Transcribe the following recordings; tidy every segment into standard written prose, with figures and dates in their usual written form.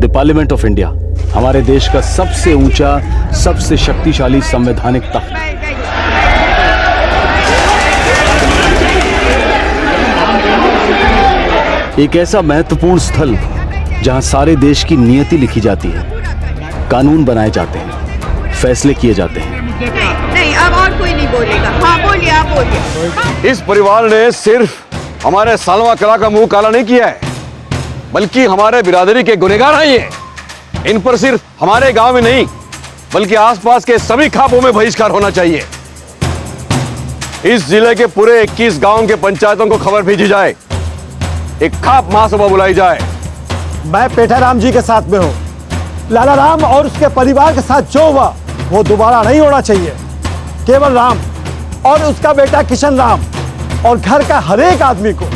The parliament of India हमारे देश का सबसे ऊंचा, सबसे शक्तिशाली संवैधानिक तख्त। एक ऐसा महत्वपूर्ण स्थल जहां सारे देश की नियति लिखी जाती है, कानून बनाए जाते हैं, फैसले किए जाते हैं। नहीं, अब और कोई नहीं बोलेगा। हाँ बोलिए, आप बोलिए। इस परिवार ने सिर्फ हमारे सालवा कला का मुंह काला नहीं किया है, बल्कि हमारे बिरादरी के गुनहगार हैं ये। इन पर सिर्फ हमारे गांव में नहीं, बल्कि आसपास के सभी खापों में बहिष्कार होना चाहिए। इस जिले के पूरे 21 गांव के पंचायतों को खबर भेजी जाए, एक खाप महासभा बुलाई जाए। मैं पेठाराम जी के साथ में हूँ। लाला राम और उसके परिवार के साथ जो हुआ वो दोबारा नहीं होना चाहिए। केवल राम और उसका बेटा किशन राम और घर का हर एक आदमी को,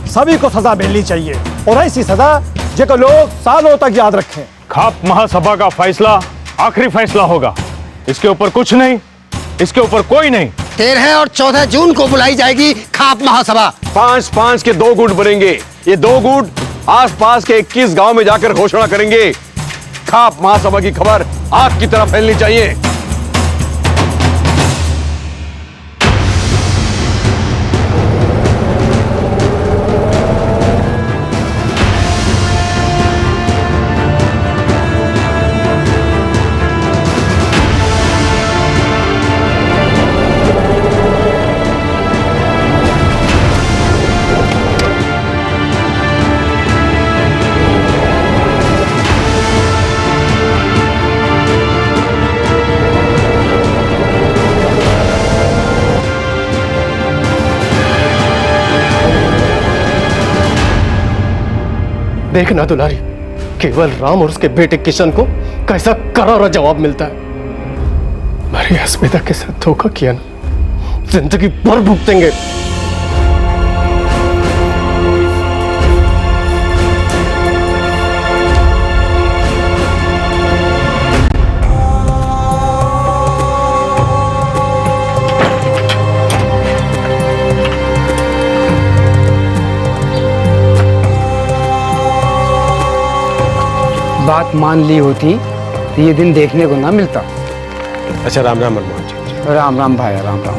सभी को सजा मिलनी चाहिए, और ऐसी सजा जिसको लोग सालों तक याद रखें। खाप महासभा का फैसला आखिरी फैसला होगा। इसके ऊपर कुछ नहीं, इसके ऊपर कोई नहीं। 13 और 14 जून को बुलाई जाएगी खाप महासभा। 5-5 के 2 गुट बनेंगे। ये 2 गुट आसपास के 21 गांव में जाकर घोषणा करेंगे। खाप महासभा की खबर आग की तरह फैलनी चाहिए। देखना दुलारी, केवल राम और उसके बेटे किशन को कैसा करारा जवाब मिलता है। मेरी अस्मिता के साथ धोखा किया ना, जिंदगी भर भुगतेंगे। बात मान ली होती तो ये दिन देखने को ना मिलता। अच्छा, राम राम मनमोहन जी। राम राम भाई, राम राम।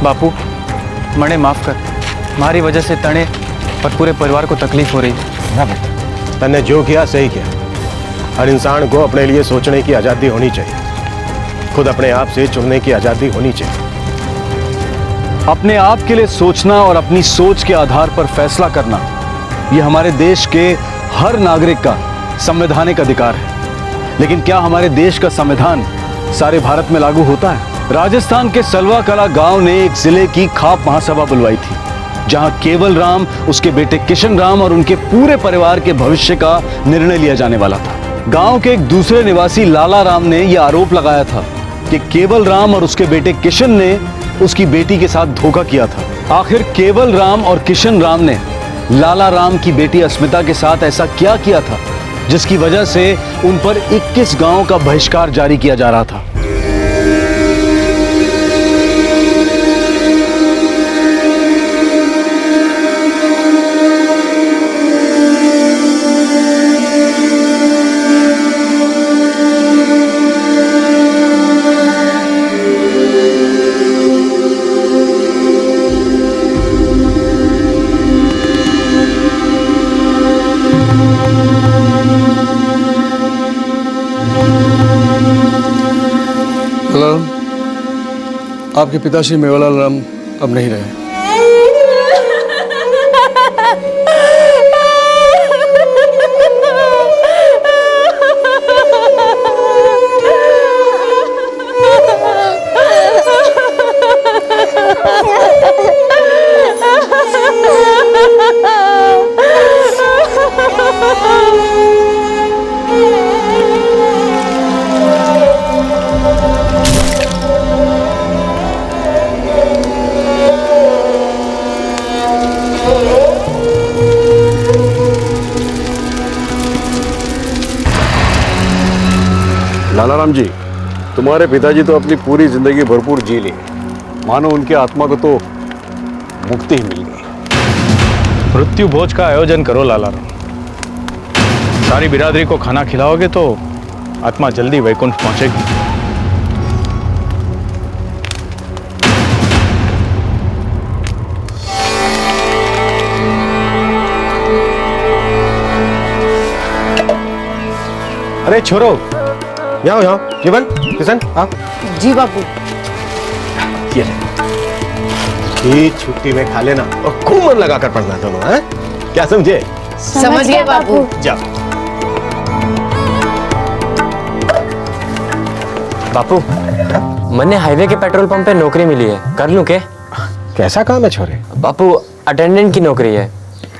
बापू, मणे माफ कर। हमारी वजह से तने और पूरे परिवार को तकलीफ हो रही है। ना बेटा, तन्ने जो किया सही किया। हर इंसान को अपने लिए सोचने की आजादी होनी चाहिए, खुद अपने आप से चुनने की आजादी होनी चाहिए। अपने आप के लिए सोचना और अपनी सोच के आधार पर फैसला करना, यह हमारे देश के हर नागरिक का संवैधानिक अधिकार है। लेकिन क्या हमारे देश का संविधान सारे भारत में लागू होता है? राजस्थान के सलवा कला गांव ने एक जिले की खाप महासभा बुलवाई थी, जहां केवल राम, उसके बेटे किशन राम और उनके पूरे परिवार के भविष्य का निर्णय लिया जाने वाला था। गांव के एक दूसरे निवासी लाला राम ने यह आरोप लगाया था कि केवल राम और उसके बेटे किशन ने उसकी बेटी के साथ धोखा किया था। आखिर केवल राम और किशन राम ने लाला राम की बेटी अस्मिता के साथ ऐसा क्या किया था जिसकी वजह से उन पर 21 गांवों का बहिष्कार जारी किया जा रहा था? आपके पिताश्री मेवालाल राम अब नहीं रहे। तुम्हारे पिताजी तो अपनी पूरी जिंदगी भरपूर जी ली, मानो उनकी आत्मा को तो मुक्ति ही मिल गई। मृत्यु भोज का आयोजन करो लाला राम। सारी बिरादरी को खाना खिलाओगे तो आत्मा जल्दी वैकुंठ पहुंचेगी। अरे छोरो, यहाँ यहाँ जीवन किशन आप। जी बापू। ये ले, ये छुट्टी में खा लेना और खूब मन लगा कर पढ़ना दोनों, हैं? क्या समझे? समझ गए बापू। जाओ। बापू, मन्ने हाईवे के पेट्रोल पंप पे नौकरी मिली है, कर लूं के? कैसा काम है छोरे? बापू, अटेंडेंट की नौकरी है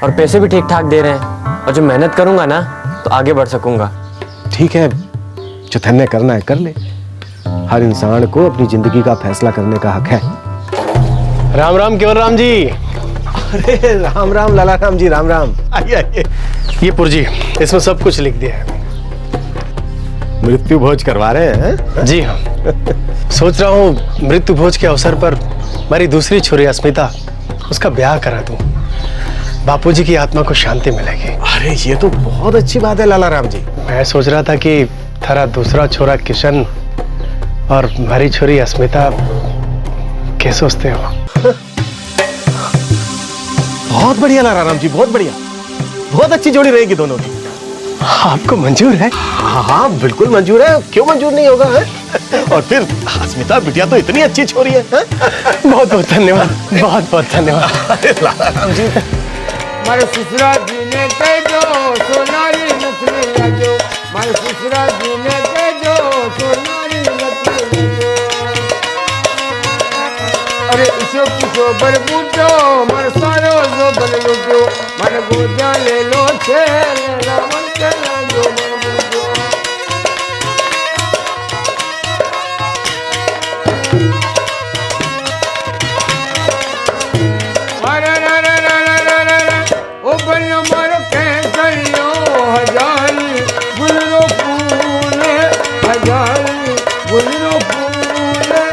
और पैसे भी ठीक ठाक दे रहे हैं, और जो मेहनत करूंगा ना तो आगे बढ़ सकूंगा। ठीक है, जो धन्य करना है कर ले। हर इंसान को अपनी जिंदगी का फैसला करने का हक है। राम राम केवल राम जी। अरे राम राम लाला राम जी, राम राम। आइए आइए। ये पुरजी, इसमें सब कुछ लिख दिया है। मृत्यु भोज करवा रहे हैं? जी हाँ। सोच रहा हूँ मृत्यु भोज के अवसर पर मेरी दूसरी छोरी अस्मिता, उसका ब्याह करा दूं। बापूजी की आत्मा को शांति मिलेगी। अरे ये तो बहुत अच्छी बात है लाला राम जी। मैं सोच रहा था कि थारा दूसरा छोरा किशन और हमारी छोरी अस्मिता, क्या सोचते हो? बहुत बढ़िया लाला राम जी, बहुत बढ़िया। बहुत अच्छी जोड़ी रहेगी दोनों की। आपको मंजूर है? हाँ हाँ बिल्कुल मंजूर है, क्यों मंजूर नहीं होगा है? और फिर अस्मिता बिटिया तो इतनी अच्छी छोरी है। बहुत बहुत धन्यवाद, बहुत बहुत धन्यवाद लाला राम जी। मारे ससुरा जी ने कह दो सोनारी नथनी लाजो, मारे ससुरा जी ने कह दो सोनारी नथनी लाजो। अरे इसो किसो बर बूटो मारे सारो जो बन लूटो, मारे गोदा ले लो छे ले मन के लाजो बन बूटो। मारे रे रे रे रे रे रे ओ बन मारो के करियो हजारी गुलरो फूले, हजारी गुलरो फूले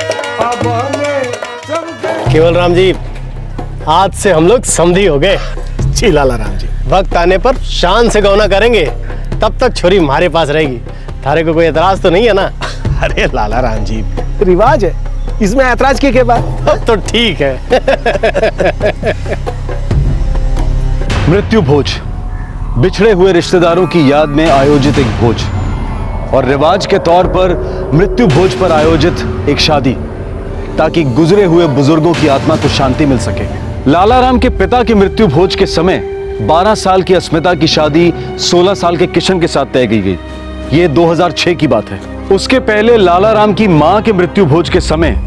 आबा में सबके। केवल राम जी, आज से हम लोग समधी हो गए। जी लाला राम जी, वक्त आने पर शान से गौना करेंगे, तब तक छोरी हमारे पास रहेगी। थारे को कोई एतराज तो नहीं है ना? अरे लाला राम जी, रिवाज है, इसमें ऐतराज की क्या बात? तो ठीक है। मृत्यु भोज, बिछड़े हुए रिश्तेदारों की याद में आयोजित एक भोज, और रिवाज के तौर पर मृत्यु भोज पर आयोजित एक शादी, ताकि गुजरे हुए बुजुर्गों की आत्मा को शांति मिल सके। लाला राम के पिता की मृत्यु भोज के समय 12 साल की अस्मिता की शादी 16 साल के किशन के साथ तय की गई। ये 2006 की बात है। उसके पहले लाला राम की मां के मृत्यु भोज के समय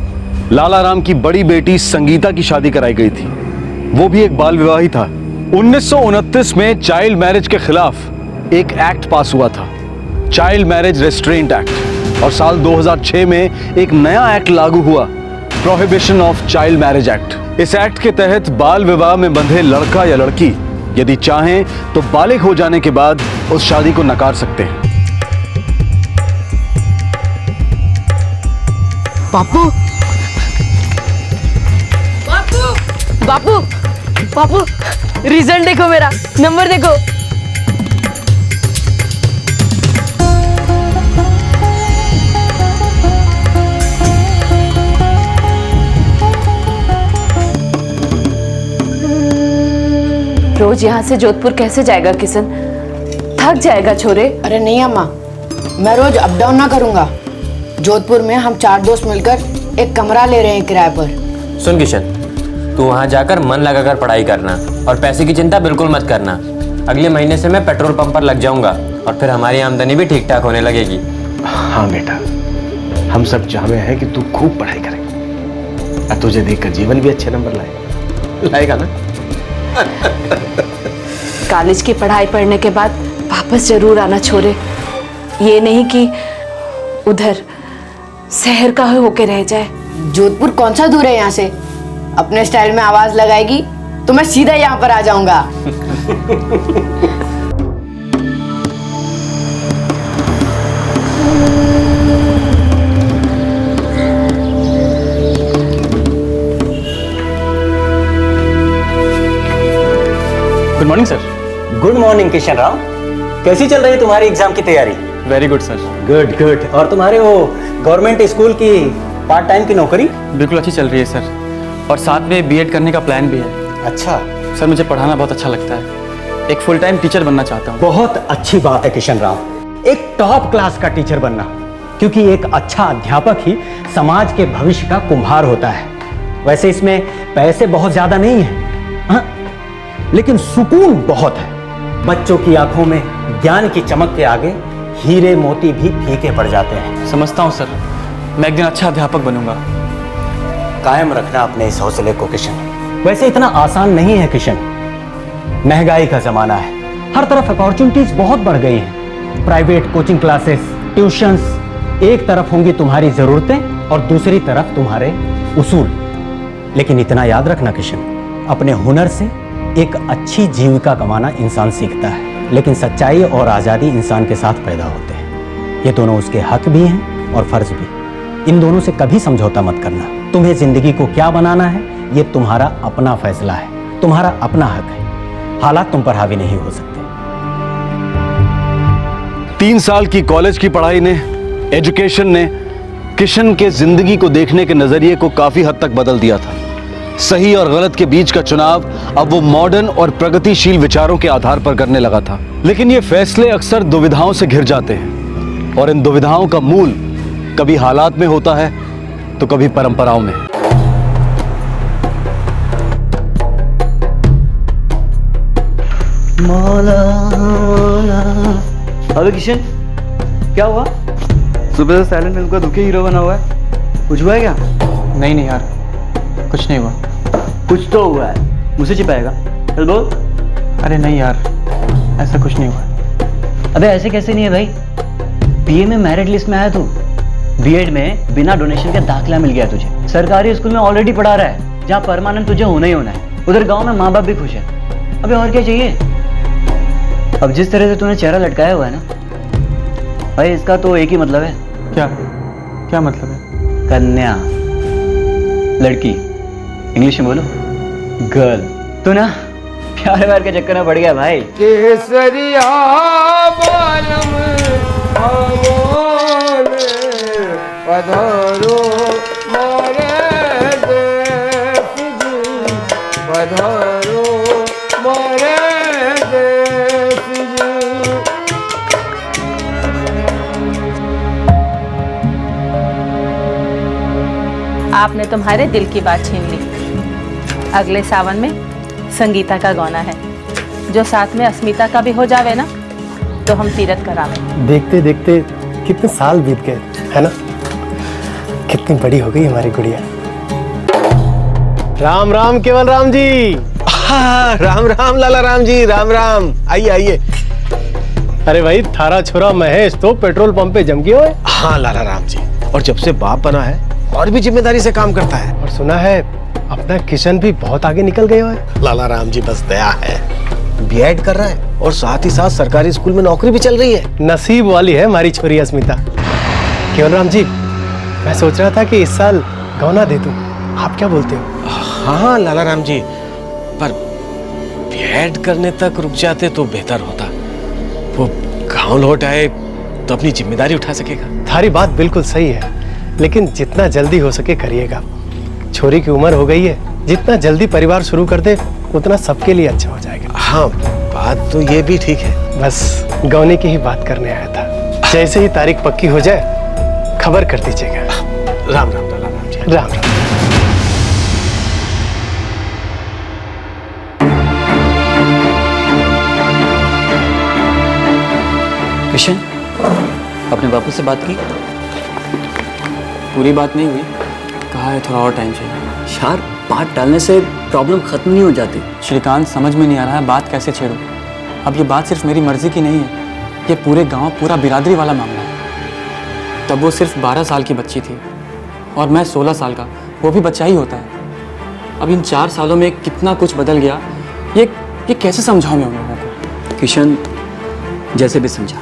लाला राम की बड़ी बेटी संगीता की शादी कराई गई थी। वो भी एक बाल विवाह ही था। 1929 में चाइल्ड मैरिज के खिलाफ एक एक्ट पास हुआ था, चाइल्ड मैरिज रेस्ट्रेंट एक्ट, और साल 2006 में एक नया एक्ट लागू हुआ, prohibition of child marriage act. इस एक्ट के तहत बाल विवाह में बंधे लड़का या लड़की यदि चाहें तो बालिग हो जाने के बाद उस शादी को नकार सकते हैं। बापू बापू बापू बापू, रिजल्ट देखो, मेरा नंबर देखो। रोज यहाँ से जोधपुर कैसे जाएगा किशन? थक जाएगा छोरे। अरे नहीं अम्मा, मैं रोज अप डाउन ना करूंगा। जोधपुर में हम 4 दोस्त मिलकर एक कमरा ले रहे हैं किराए पर। सुन किशन, तू वहाँ जाकर मन लगाकर पढ़ाई करना और पैसे की चिंता बिल्कुल मत करना। अगले महीने से मैं पेट्रोल पंप पर लग जाऊंगा और फिर हमारी आमदनी भी ठीक ठाक होने लगेगी। हाँ बेटा, हम सब चाहते हैं कि तू खूब पढ़ाई करे और तुझे देखकर जीवन भी अच्छे नंबर लाएगा ना? कॉलेज की पढ़ाई पढ़ने के बाद वापस जरूर आना छोरे, ये नहीं कि उधर शहर का होके रह जाए। जोधपुर कौन सा दूर है यहाँ से? अपने स्टाइल में आवाज लगाएगी तो मैं सीधा यहाँ पर आ जाऊंगा। Good morning sir. Good morning Kishan Rao, कैसी चल रही है तुम्हारी एग्जाम की तैयारी? Very good sir. Good good. और तुम्हारे वो गवर्नमेंट स्कूल की पार्ट टाइम की नौकरी? बिल्कुल अच्छी चल रही है सर, और साथ में बीएड करने का प्लान भी है। अच्छा सर, मुझे पढ़ाना बहुत अच्छा लगता है, एक फुल टाइम टीचर बनना चाहता हूँ। बहुत अच्छी बात है किशन राव, एक टॉप क्लास का टीचर बनना, क्योंकि एक अच्छा अध्यापक ही समाज के भविष्य का कुम्हार होता है। वैसे इसमें पैसे बहुत ज्यादा नहीं है, हाँ? लेकिन सुकून बहुत है। बच्चों की आंखों में ज्ञान की चमक के आगे हीरे मोती भी फीके पड़ जाते हैं। समझता हूँ सर, मैं एक दिन अच्छा अध्यापक बनूंगा। कायम रखना अपने इस हौसले को किशन। वैसे इतना आसान नहीं है किशन, महंगाई का जमाना है, हर तरफ अपॉर्चुनिटीज बहुत बढ़ गई हैं। प्राइवेट कोचिंग क्लासेस, ट्यूशंस, एक तरफ होंगी तुम्हारी जरूरतें और दूसरी तरफ तुम्हारे उसूल। लेकिन इतना याद रखना किशन, अपने हुनर से एक अच्छी जीविका कमाना इंसान सीखता है, लेकिन सच्चाई और आजादी इंसान के साथ पैदा होते हैं। ये दोनों उसके हक भी हैं और फर्ज भी। इन दोनों से कभी समझौता मत करना। तुम्हें जिंदगी को क्या बनाना है ये तुम्हारा अपना फैसला है, तुम्हारा अपना हक है। हालात तुम पर हावी नहीं हो सकते। 3 साल की कॉलेज की पढ़ाई ने, एजुकेशन ने किशन के जिंदगी को देखने के नजरिए को काफी हद तक बदल दिया था। सही और गलत के बीच का चुनाव अब वो मॉडर्न और प्रगतिशील विचारों के आधार पर करने लगा था। लेकिन ये फैसले अक्सर दुविधाओं से घिर जाते हैं, और इन दुविधाओं का मूल कभी हालात में होता है तो कभी परंपराओं में। अबे किशन, क्या हुआ? सुबह से साइलेंट फिल्म का दुखी हीरो बना हुआ है, कुछ हुआ है क्या? नहीं नहीं यार, कुछ नहीं हुआ। कुछ तो हुआ है, मुझसे छिपाएगा? चल बोल। अरे नहीं यार, ऐसा कुछ नहीं हुआ। अबे ऐसे कैसे नहीं है भाई? बीए में मेरिट लिस्ट में आया तू, बीएड में बिना डोनेशन का दाखिला मिल गया तुझे। सरकारी स्कूल में ऑलरेडी पढ़ा रहा है, जहाँ परमानेंट तुझे होना ही होना है। उधर गांव में माँ बाप भी खुश है। अबे और क्या चाहिए? अब जिस तरह से तूने चेहरा लटकाया हुआ है ना भाई, इसका तो एक ही मतलब है। क्या क्या मतलब है? कन्या, लड़की, इंग्लिश में बोलो गर्ल। तू ना प्यार व्यार के चक्कर में पड़ गया भाई। केसरिया बालम पधारो मोरे देश जी, पधारो मोरे देश जी। आपने तुम्हारे दिल की बात छीन ली। अगले सावन में संगीता का गाना है, जो साथ में अस्मिता का भी हो जावे ना तो हम तीरथ करावे। देखते देखते कितने साल बीत गए, है ना? कितनी बड़ी हो गई हमारी गुड़िया। राम राम केवल राम जी। राम राम लाला राम जी, राम राम। आइए आइए। अरे भाई, थारा छोरा महेश तो पेट्रोल पंप पे जम गया है। हाँ लाला राम जी, और जब से बाप बना है और भी जिम्मेदारी से काम करता है। और सुना है अपना किशन भी बहुत आगे निकल गया है। लाला राम जी बस दया है, बीएड कर रहा है और साथ ही साथ सरकारी स्कूल में नौकरी भी चल रही है। नसीब वाली है हमारी छोरी अस्मिता। केवल राम जी, मैं सोच रहा था कि इस साल गौना दे दूं, आप क्या बोलते हो? हाँ लाला राम जी, पर बीएड करने तक रुक जाते तो बेहतर होता। वो गांव लौट आए तो अपनी जिम्मेदारी उठा सकेगा। थारी बात बिल्कुल सही है, लेकिन जितना जल्दी हो सके करिएगा। छोरी की उम्र हो गई है, जितना जल्दी परिवार शुरू कर दे उतना सबके लिए अच्छा हो जाएगा। हाँ बात तो ये भी ठीक है। बस गौने की ही बात करने आया था। जैसे ही तारीख पक्की हो जाए खबर कर दीजिएगा। राम राम लाला राम जी। राम राम। किशन, अपने बापू से बात की? पूरी बात नहीं हुई, कहा है थोड़ा और टाइम चाहिए। यार बात टालने से प्रॉब्लम खत्म नहीं हो जाती। श्रीकांत, समझ में नहीं आ रहा है बात कैसे छेड़ूं। अब ये बात सिर्फ मेरी मर्जी की नहीं है, ये पूरे गांव, पूरा बिरादरी वाला मामला है। तब वो सिर्फ 12 साल की बच्ची थी और मैं 16 साल का, वो भी बच्चा ही होता है। अब इन 4 सालों में कितना कुछ बदल गया, ये कैसे समझाऊं मैं उन लोगों को? किशन, जैसे भी समझा,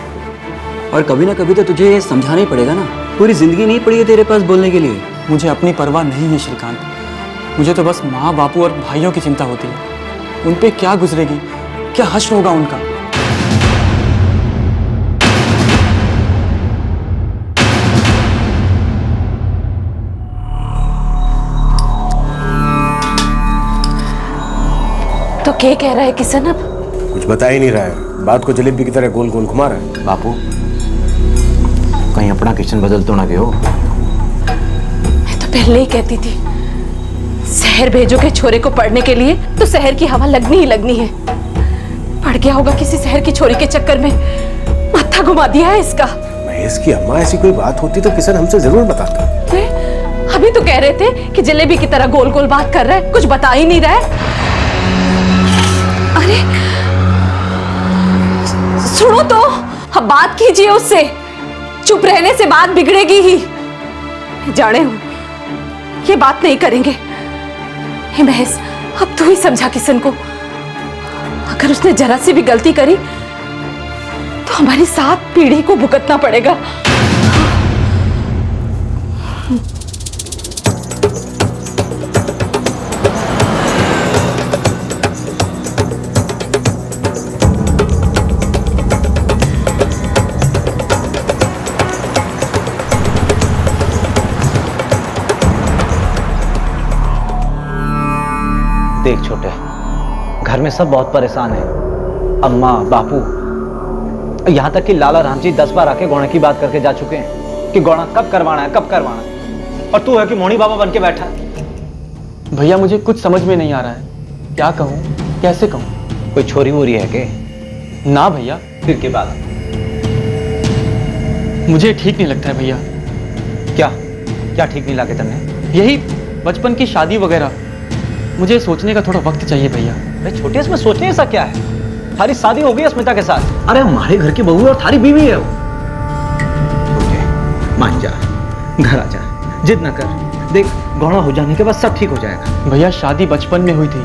और कभी ना कभी तो तुझे ये समझाना ही पड़ेगा ना। पूरी जिंदगी नहीं पड़ी है तेरे पास बोलने के लिए। मुझे अपनी परवाह नहीं है श्रीकांत, मुझे तो बस माँ, बापू और भाइयों की चिंता होती है। उन पे क्या गुजरेगी, क्या हश्र होगा उनका। तो क्या कह रहा है किशन अब? कुछ बता ही नहीं रहा है, बात को जलेबी की तरह गोल गोल घुमा रहा है। बापू कहीं अपना किशन बदल तो ना गए हो। मैं तो पहले ही कहती थी शहर भेजोगे छोरे को पढ़ने के लिए तो शहर की हवा लगनी ही लगनी है। पड़ गया होगा किसी शहर की छोरी के चक्कर में, माथा घुमा दिया है इसका। महेश की अम्मा ऐसी कोई बात होती तो किशन हमसे जरूर बताता। अभी तो कह रहे थे कि जलेबी की तरह गोल गोल बात कर रहा है, कुछ बता ही नहीं रहा है। अरे सुनो तो, अब बात कीजिए उससे, चुप रहने से बात बिगड़ेगी ही। जाने हूं ये बात नहीं करेंगे। हे महेश, अब तू ही समझा किशन को, अगर उसने जरा सी भी गलती करी तो हमारी 7 पीढ़ी को भुगतना पड़ेगा। देख छोटे, घर में सब बहुत परेशान है, अम्मा बापू, यहाँ तक कि लाला राम जी 10 बार आके गौणे की बात करके जा चुके हैं कि गौणा कब करवाना है, कब करवाना है, और तू है कि मोनी बाबा बन के बैठा है। भैया मुझे कुछ समझ में नहीं आ रहा है, क्या कहूँ कैसे कहूँ। कोई छोरी वोरी है के? ना भैया। फिर के बाद मुझे ठीक नहीं लगता है भैया। क्या क्या ठीक नहीं लगे तुमने? यही बचपन की शादी वगैरह, मुझे सोचने का थोड़ा वक्त चाहिए भैया। अरे छोटे, इसमें सोचने ऐसा क्या है? थारी शादी हो गई अस्मिता के साथ। अरे हमारे घर की बहू है और थारी बीवी है वो। मान जा, घर आ जा, जिद न कर। देख गौड़ा हो जाने के बाद सब ठीक हो जाएगा। भैया शादी बचपन में हुई थी,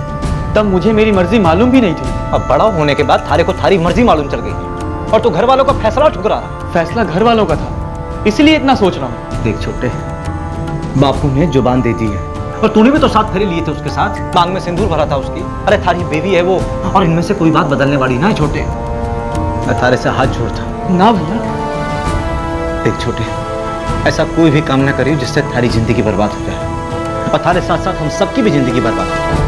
तब मुझे मेरी मर्जी मालूम भी नहीं थी। अब बड़ा होने के बाद थारे को थारी मर्जी मालूम चल गई और तू घर वालों का फैसला ठुकरा रहा। फैसला घर वालों का था, इसलिए इतना सोच रहा हूँ। देख छोटे, बापू ने जुबान दे दी है और तूने भी तो 7 फेरे लिए थे उसके साथ, मांग में सिंदूर भरा था उसकी। अरे थारी बेबी है वो, और इनमें से कोई बात बदलने वाली ना है छोटे। मैं थारे से हाथ जोड़ता। ना भैया। देख छोटे, ऐसा कोई भी काम ना करियो जिससे थारी जिंदगी बर्बाद हो जाए, और थारे साथ साथ हम सबकी भी जिंदगी बर्बाद हो जाए।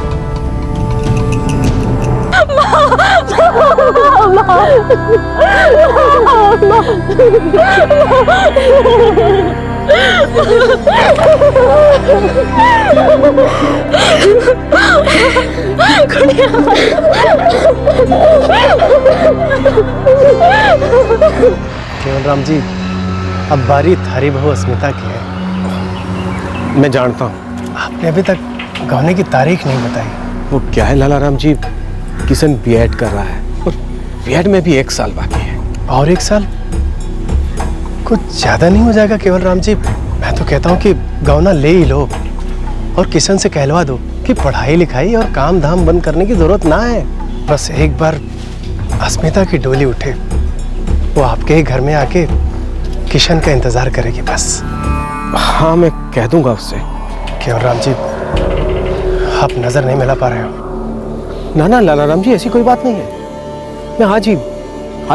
केवल राम जी, अब बारी थारी बहू अस्मिता की है। मैं जानता हूँ। आपने अभी तक गौने की तारीख नहीं बताई। वो क्या है लाला राम जी, किशन बीएड कर रहा है और बीएड में भी 1 साल बाकी है। और 1 साल कुछ ज्यादा नहीं हो जाएगा केवल राम जी? मैं तो कहता हूँ कि गौना ले ही लो और किशन से कहलवा दो कि पढ़ाई लिखाई और काम धाम बंद करने की जरूरत ना है। बस एक बार अस्मिता की डोली उठे, वो आपके ही घर में आके किशन का इंतजार करेगी बस। हाँ मैं कह दूंगा उससे। केवल राम जी, आप नजर नहीं मिला पा रहे हो। ना ना लाला राम जी, ऐसी कोई बात नहीं है। मैं आज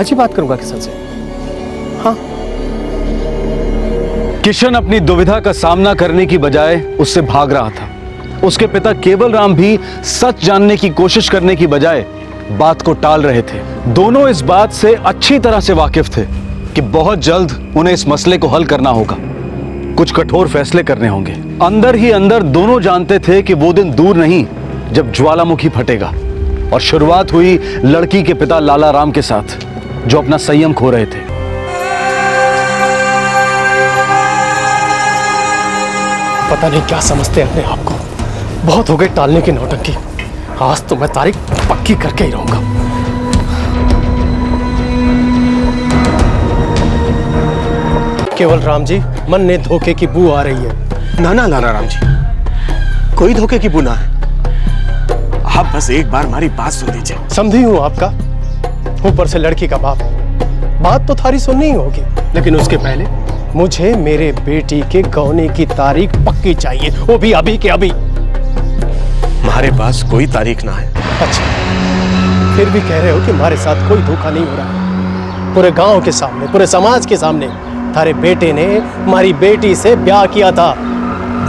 ही बात करूंगा किशन से। हाँ। किशन अपनी दुविधा का सामना करने की बजाय उससे भाग रहा था। उसके पिता केवल राम भी सच जानने की कोशिश करने की बजाय बात को टाल रहे थे। दोनों इस बात से अच्छी तरह से वाकिफ थे कि बहुत जल्द उन्हें इस मसले को हल करना होगा, कुछ कठोर फैसले करने होंगे। अंदर ही अंदर दोनों जानते थे कि वो दिन दूर नहीं जब ज्वालामुखी फटेगा। और शुरुआत हुई लड़की के पिता लाला राम के साथ, जो अपना संयम खो रहे थे। पता नहीं क्या समझते हैं अपने आप को। बहुत हो गए टालने की नौटंकी। आज तो मैं तारीख पक्की करके ही रहूंगा। केवल राम जी, मन ने धोखे की बू आ रही है। ना ना लाला राम जी, कोई धोखे की बू ना है। आप बस एक बार हमारी बात सुन लीजिए। समझी हूं आपका, ऊपर से लड़की का बाप। बात तो थारी सुननी ही होगी, लेकिन उसके पहले मुझे मेरे बेटी के गौने की तारीख पक्की चाहिए, वो भी अभी के अभी। हमारे पास कोई तारीख ना है। अच्छा, फिर भी कह रहे हो कि हमारे साथ कोई धोखा नहीं हो रहा। पूरे गांव के सामने, पूरे समाज के सामने थारे बेटे ने हमारी बेटी से ब्याह किया था।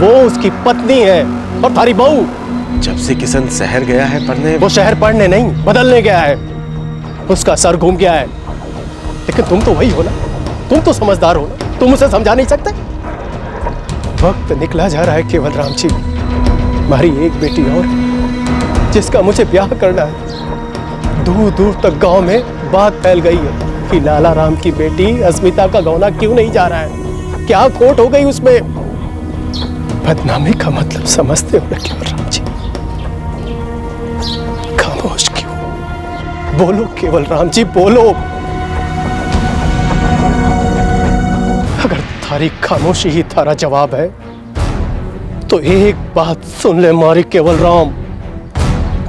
वो उसकी पत्नी है और थारी बहू। जब से किशन शहर गया है पढ़ने, वो शहर पढ़ने नहीं बदलने गया है। उसका सर घूम गया है। लेकिन तुम तो वही हो ना, तुम तो समझदार हो ना, तुम उसे समझा नहीं सकते। वक्त निकला जा रहा है केवल राम जी, हमारी एक बेटी और जिसका मुझे ब्याह करना है। दूर दूर तक गांव में बात फैल गई है कि लाला राम की बेटी अस्मिता का गौना क्यों नहीं जा रहा है, क्या खोट हो गई उसमें। बदनामी का मतलब समझते हो ना केवल राम जी? खामोश क्यों? बोलो केवल राम जी, बोलो। अगर थारी खामोशी ही थारा जवाब है तो एक बात सुन ले मारी केवल राम,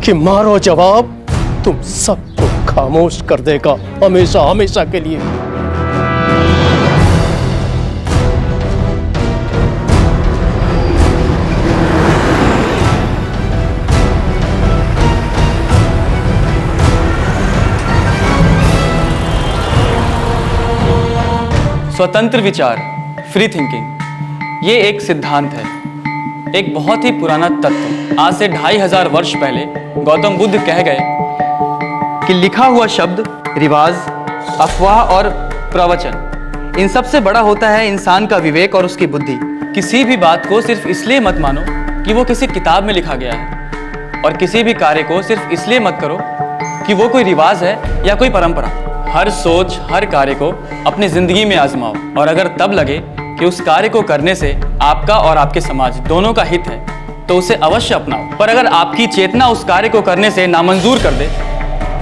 कि मारो जवाब तुम सबको खामोश कर देगा हमेशा हमेशा के लिए। स्वतंत्र विचार, फ्री थिंकिंग, ये एक सिद्धांत है, एक बहुत ही पुराना तत्व। आज से 2500 वर्ष पहले गौतम बुद्ध कह गए कि लिखा हुआ शब्द, रिवाज, अफवाह और प्रवचन, इन सब से बड़ा होता है इंसान का विवेक और उसकी बुद्धि। किसी भी बात को सिर्फ इसलिए मत मानो कि वो किसी किताब में लिखा गया है, और किसी भी कार्य को सिर्फ इसलिए मत करो कि वो कोई रिवाज है या कोई परंपरा। हर सोच, हर कार्य को अपनी जिंदगी में आजमाओ, और अगर तब लगे कि उस कार्य को करने से आपका और आपके समाज दोनों का हित है तो उसे अवश्य अपनाओ। पर अगर आपकी चेतना उस कार्य को करने से नामंजूर कर दे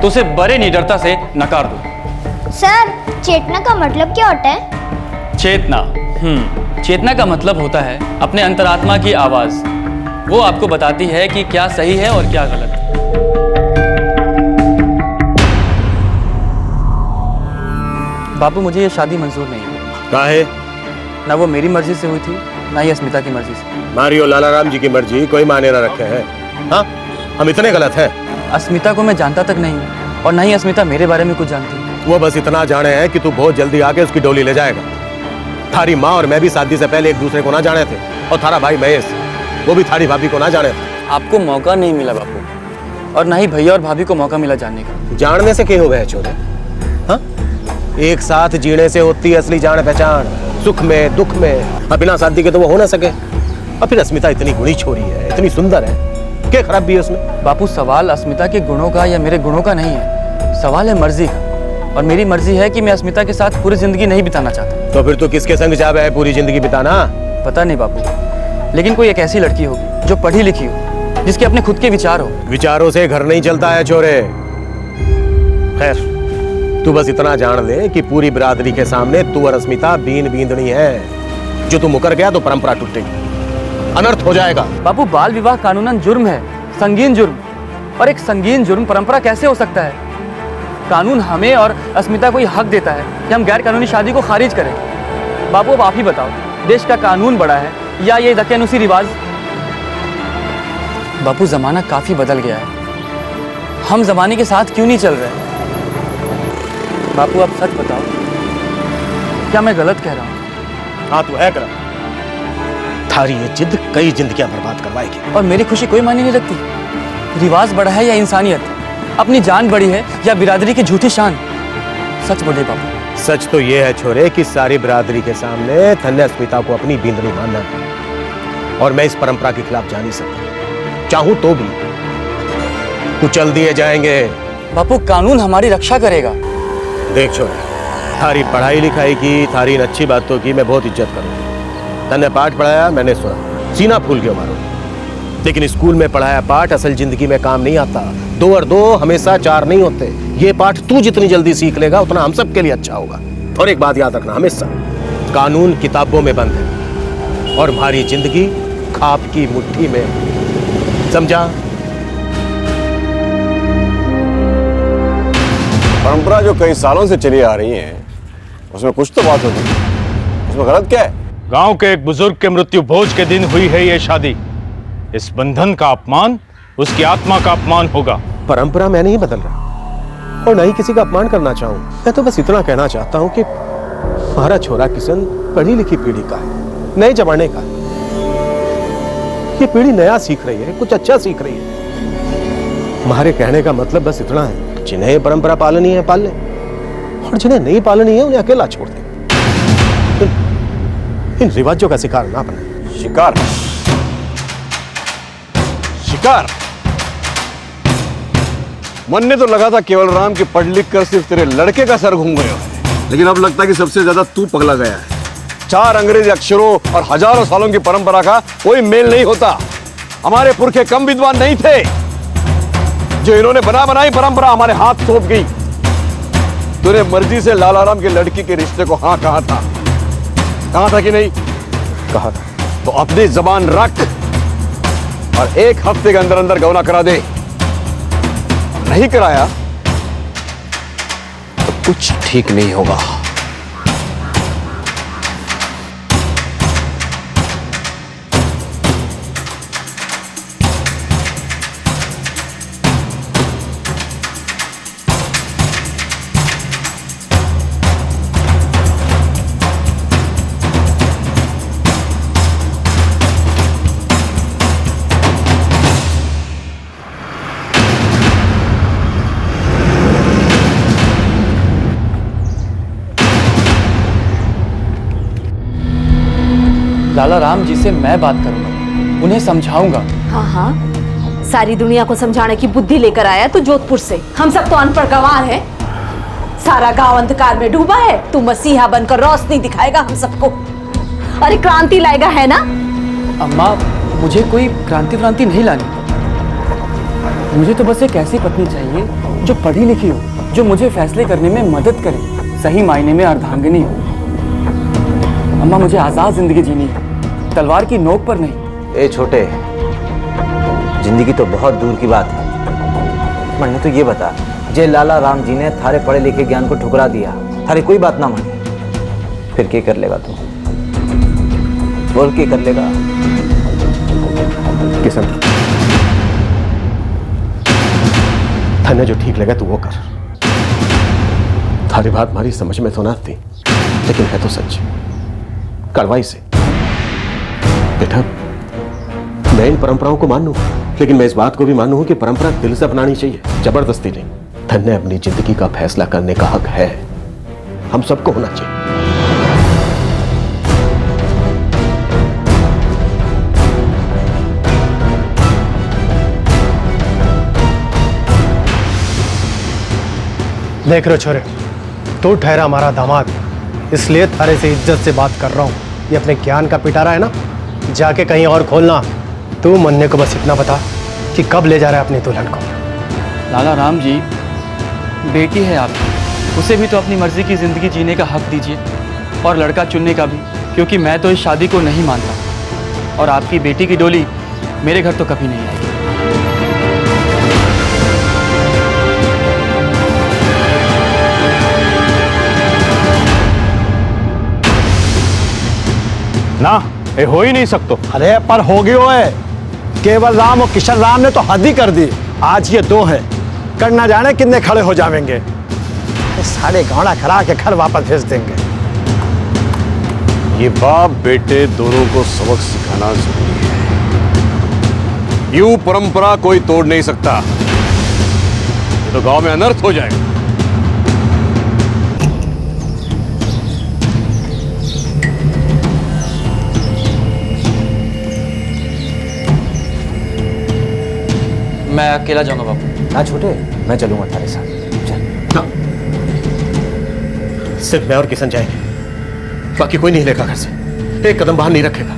तो उसे बड़े निडरता से नकार दो। सर, चेतना का मतलब क्या होता है? चेतना का मतलब होता है अपने अंतरात्मा की आवाज। वो आपको बताती है कि क्या सही है और क्या गलत। बापू, मुझे ये शादी मंजूर नहीं है। काहे? ना वो मेरी मर्जी से हुई थी, ना ही अस्मिता की मर्जी से। मारियो लाला राम जी की मर्जी कोई माने ना रखे हैं। हाँ, हम इतने गलत हैं। अस्मिता को मैं जानता तक नहीं हूँ, और ना ही अस्मिता मेरे बारे में कुछ जानती है। वो बस इतना जाने है कि तू बहुत जल्दी आके उसकी डोली ले जाएगा। थारी माँ और मैं भी शादी से पहले एक दूसरे को ना जाने थे, और थारा भाई महेश, वो भी थारी भाभी को ना जाने थे। आपको मौका नहीं मिला बापू, और ना ही भैया और भाभी को मौका मिला जानने का। जानने से क्या हो गया चोरे? हाँ, एक साथ जीने से होती है असली जान पहचान, सुख में दुख में। अब बिना शादी के तो वो हो ना सके। और फिर अस्मिता इतनी गुणी छोरी है, इतनी सुंदर है, क्या खराब भी है उसमें? बापू, सवाल अस्मिता के गुणों का या मेरे गुणों का नहीं है, सवाल है मर्जी का। और मेरी मर्जी है कि मैं अस्मिता के साथ पूरी जिंदगी नहीं बिताना चाहता। तो फिर तो किसके संग चाह है पूरी जिंदगी बिताना? पता नहीं बापू, लेकिन कोई एक ऐसी लड़की होगी जो पढ़ी लिखी हो, जिसके अपने खुद के विचार हो। विचारों से घर नहीं चलता है चोरे। खैर, तू बस इतना जान ले कि पूरी बिरादरी के सामने तू और अस्मिता बीन बींदनी है। जो तू मुकर गया तो परंपरा टूटेगी, अनर्थ हो जाएगा। बापू, बाल विवाह कानूनन जुर्म है, संगीन जुर्म, और एक संगीन जुर्म परंपरा कैसे हो सकता है? कानून हमें और अस्मिता को हक देता है कि हम गैर कानूनी शादी को खारिज करें। बापू, अब आप ही बताओ, देश का कानून बड़ा है या ये दकियानुसी रिवाज? बापू, जमाना काफी बदल गया है, हम जमाने के साथ क्यों नहीं चल रहे? बापू, आप सच बताओ, क्या मैं गलत कह रहा हूँ? हाँ, तू है गलत। थारी ये जिद कई जिंदगियां बर्बाद करवाएगी। और मेरी खुशी कोई मायने नहीं रखती। रिवाज बड़ा है या इंसानियत, अपनी जान बड़ी है या बिरादरी की झूठी शान? सच बोलिए बापू। सच तो ये है छोरे कि सारी बिरादरी के सामने धन्य अस्मिता को अपनी बींदनी मानना है, और मैं इस परंपरा के खिलाफ जा नहीं सकता। चाहूं तो भी कुचल दिए जाएंगे। बापू, कानून हमारी रक्षा करेगा। देख छोरे, थारी पढ़ाई लिखाई की, थारी इन अच्छी बातों की मैं बहुत इज्जत करूँ। तन्ने पाठ पढ़ाया, मैंने सुना, सीना फूल गया मारो। लेकिन स्कूल में पढ़ाया पाठ असल जिंदगी में काम नहीं आता। 2 और 2 हमेशा 4 नहीं होते। ये पाठ तू जितनी जल्दी सीख लेगा उतना हम सब के लिए अच्छा होगा। और एक बात याद रखना हमेशा, कानून किताबों में बंद है और हमारी जिंदगी खाप की मुट्ठी में। समझा? परंपरा जो कई सालों से चली आ रही है, उसमें कुछ तो बात होगी। उसमें गलत क्या है? गांव के एक बुजुर्ग के मृत्यु भोज के दिन हुई है ये शादी। इस बंधन का अपमान उसकी आत्मा का अपमान होगा। परंपरा मैं नहीं बदल रहा, और न ही किसी का अपमान करना चाहूं। मैं तो बस इतना कहना चाहता हूं कि हमारा छोरा किशन पढ़ी लिखी पीढ़ी का है, नए जमाने का है। ये पीढ़ी नया सीख रही है, कुछ अच्छा सीख रही है। हमारे कहने का मतलब बस इतना है, जिन्हें ये परंपरा पालनी है पाल लें, और जिन्हें नहीं पालनी है उन्हें अकेला छोड़ दें। इन रिवाजों का शिकार ना बने। शिकार? शिकार? मन ने तो लगा था केवल राम की पढ़ लिख कर सिर्फ तेरे लड़के का सर घूम गए हो, लेकिन अब लगता है कि सबसे ज्यादा तू पगला गया है। 4 अंग्रेजी अक्षरों और हजारों सालों की परंपरा का कोई मेल नहीं होता। हमारे पुरखे कम विद्वान नहीं थे। जो इन्होंने बनाई परंपरा हमारे हाथ सौंप गई। तूने मर्जी से लालाराम की लड़की के रिश्ते को हाँ कहा था, कहा था कि नहीं? कहा था। तो अपनी जबान रख और 1 हफ्ते के अंदर अंदर गौना करा दे। नहीं कराया तो कुछ ठीक नहीं होगा। लाला राम जी से मैं बात करूंगा, उन्हें समझाऊंगा। हाँ हाँ, सारी दुनिया को समझाने की बुद्धि लेकर आया तू जोधपुर से। हम सब तो अनपढ़ गंवार हैं। सारा गांव अंधकार में डूबा है, तू मसीहा बनकर रोशनी दिखाएगा हम सबको। अरे क्रांति लाएगा, है ना? अम्मा, मुझे कोई क्रांति नहीं लानी। मुझे तो बस एक ऐसी पत्नी चाहिए जो पढ़ी लिखी हो, जो मुझे फैसले करने में मदद करे, सही मायने में अर्धांगिनी हो। अम्मा, मुझे आजाद जिंदगी जीनी है, तलवार की नोक पर नहीं। ए छोटे, जिंदगी तो बहुत दूर की बात है। मैंने तो ये बता, जे लाला राम जी ने थारे पढ़े लिखे ज्ञान को ठुकरा दिया, थारी कोई बात ना मानी, फिर क्या कर लेगा तू? बोल क्या कर लेगा? किशन, थाने जो ठीक लगा तू वो कर। थारी बात हमारी समझ में तो ना थी, लेकिन है तो सच, कड़वाई से। बेटा, मैं इन परंपराओं को मानूं, लेकिन मैं इस बात को भी मानूं हूं कि परंपरा दिल से अपनानी चाहिए, जबरदस्ती नहीं। धन ने अपनी जिंदगी का फैसला करने का हक है, हम सबको होना चाहिए। देख रहे छोरे, तू ठहरा हमारा दामाद, इसलिए थारे से इज्जत से बात कर रहा हूँ। ये अपने ज्ञान का पिटारा है ना, जाके कहीं और खोलना। तू मन्ने को बस इतना बता कि कब ले जा रहा है अपनी दुल्हन को। लाला राम जी, बेटी है आपकी, उसे भी तो अपनी मर्जी की जिंदगी जीने का हक दीजिए, और लड़का चुनने का भी, क्योंकि मैं तो इस शादी को नहीं मानता, और आपकी बेटी की डोली मेरे घर तो कभी नहीं आएगी। ना, ये हो ही नहीं सकतो। अरे पर हो गयो है। केवल राम और किशन राम ने तो हद ही कर दी। आज ये 2 है, कर ना जाने कितने खड़े हो जाएंगे। सारे गावड़ा खरा के घर वापस भेज देंगे। ये बाप बेटे दोनों को सबक सिखाना जरूरी है। यूं परंपरा कोई तोड़ नहीं सकता, ये तो गांव में अनर्थ हो जाएगा। मैं अकेला जाऊंगा बापू। ना छोटे, मैं चलूंगा थारे साथ। चल। सिर्फ मैं और किशन जाएंगे, बाकी कोई नहीं लेगा घर से, एक कदम बाहर नहीं रखेगा,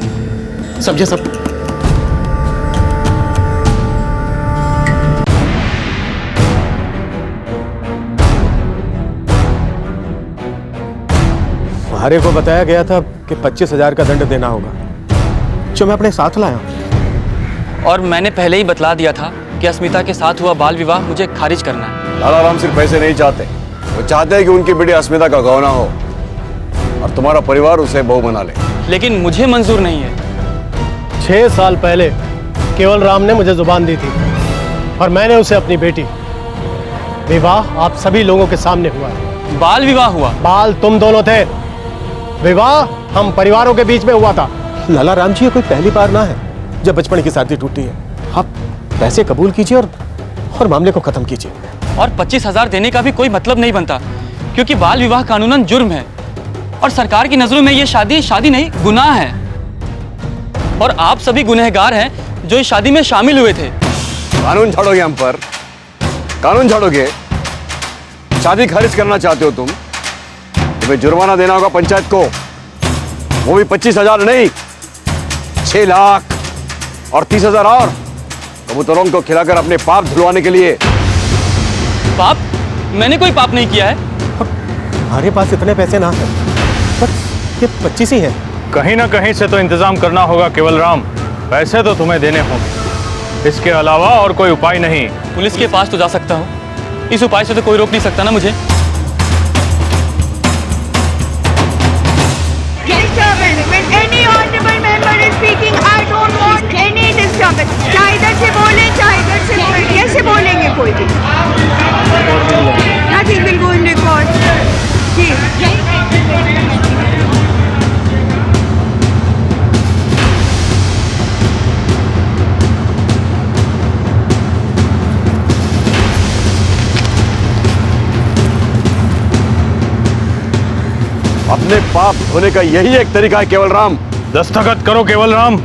समझे सब? तुम्हारे को बताया गया था कि 25,000 का दंड देना होगा, जो मैं अपने साथ लाया हूं। और मैंने पहले ही बतला दिया था कि अस्मिता के साथ हुआ बाल विवाह मुझे खारिज करना है। लाला राम सिर्फ पैसे नहीं चाहते, वो चाहते हैं कि उनकी बेटी अस्मिता का गौना हो और तुम्हारा परिवार उसे बहू बना ले। लेकिन मुझे मंजूर नहीं है। 6 साल पहले केवल राम ने मुझे जुबान दी थी और मैंने उसे अपनी बेटी विवाह आप सभी लोगों के सामने हुआ है। बाल विवाह हुआ? बाल तुम दोनों थे, विवाह हम परिवारों के बीच में हुआ था। लाला राम जी, ये कोई पहली बार ना है जब बचपन की शादी टूटी है। आप पैसे कबूल कीजिए और मामले को खत्म कीजिए। और 25,000 देने का भी कोई मतलब नहीं बनता, क्योंकि बाल विवाह कानूनन जुर्म है और सरकार की नजरों में ये शादी नहीं गुनाह है। और आप सभी गुनहगार हैं जो इस शादी में शामिल हुए थे। कानून झाड़ोगे हम पर? कानून झाड़ोगे? शादी खारिज करना चाहते हो तुम? तुम्हें जुर्माना देना होगा पंचायत को, वो भी 25,000 नहीं, 6 लाख और 30,000 और कबूतरों को खिलाकर अपने पाप धुलवाने के लिए। पाप? मैंने कोई पाप नहीं किया है। हमारे पास इतने पैसे ना है, बस ये 25 ही है। कहीं ना कहीं से तो इंतजाम करना होगा केवल राम, पैसे तो तुम्हें देने होंगे, इसके अलावा और कोई उपाय नहीं। पुलिस के पास तो जा सकता हूँ, इस उपाय से तो कोई रोक नहीं सकता ना मुझे। चाहे इधर से बोले चाहे इधर से बोले, कैसे बोलेंगे कोई भी? Nothing will go in record. जी। अपने पाप धोने का यही एक तरीका है केवल राम। दस्तखत करो केवल राम।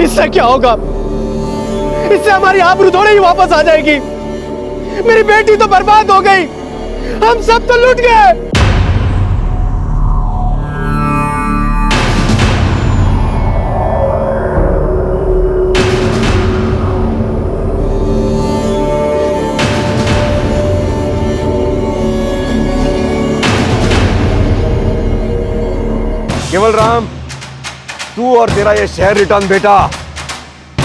इससे क्या होगा? इससे हमारी आबरू थोड़ी ही वापस आ जाएगी। मेरी बेटी तो बर्बाद हो गई, हम सब तो लूट गए। केवल राम, तू और तेरा ये शहर रिटर्न बेटा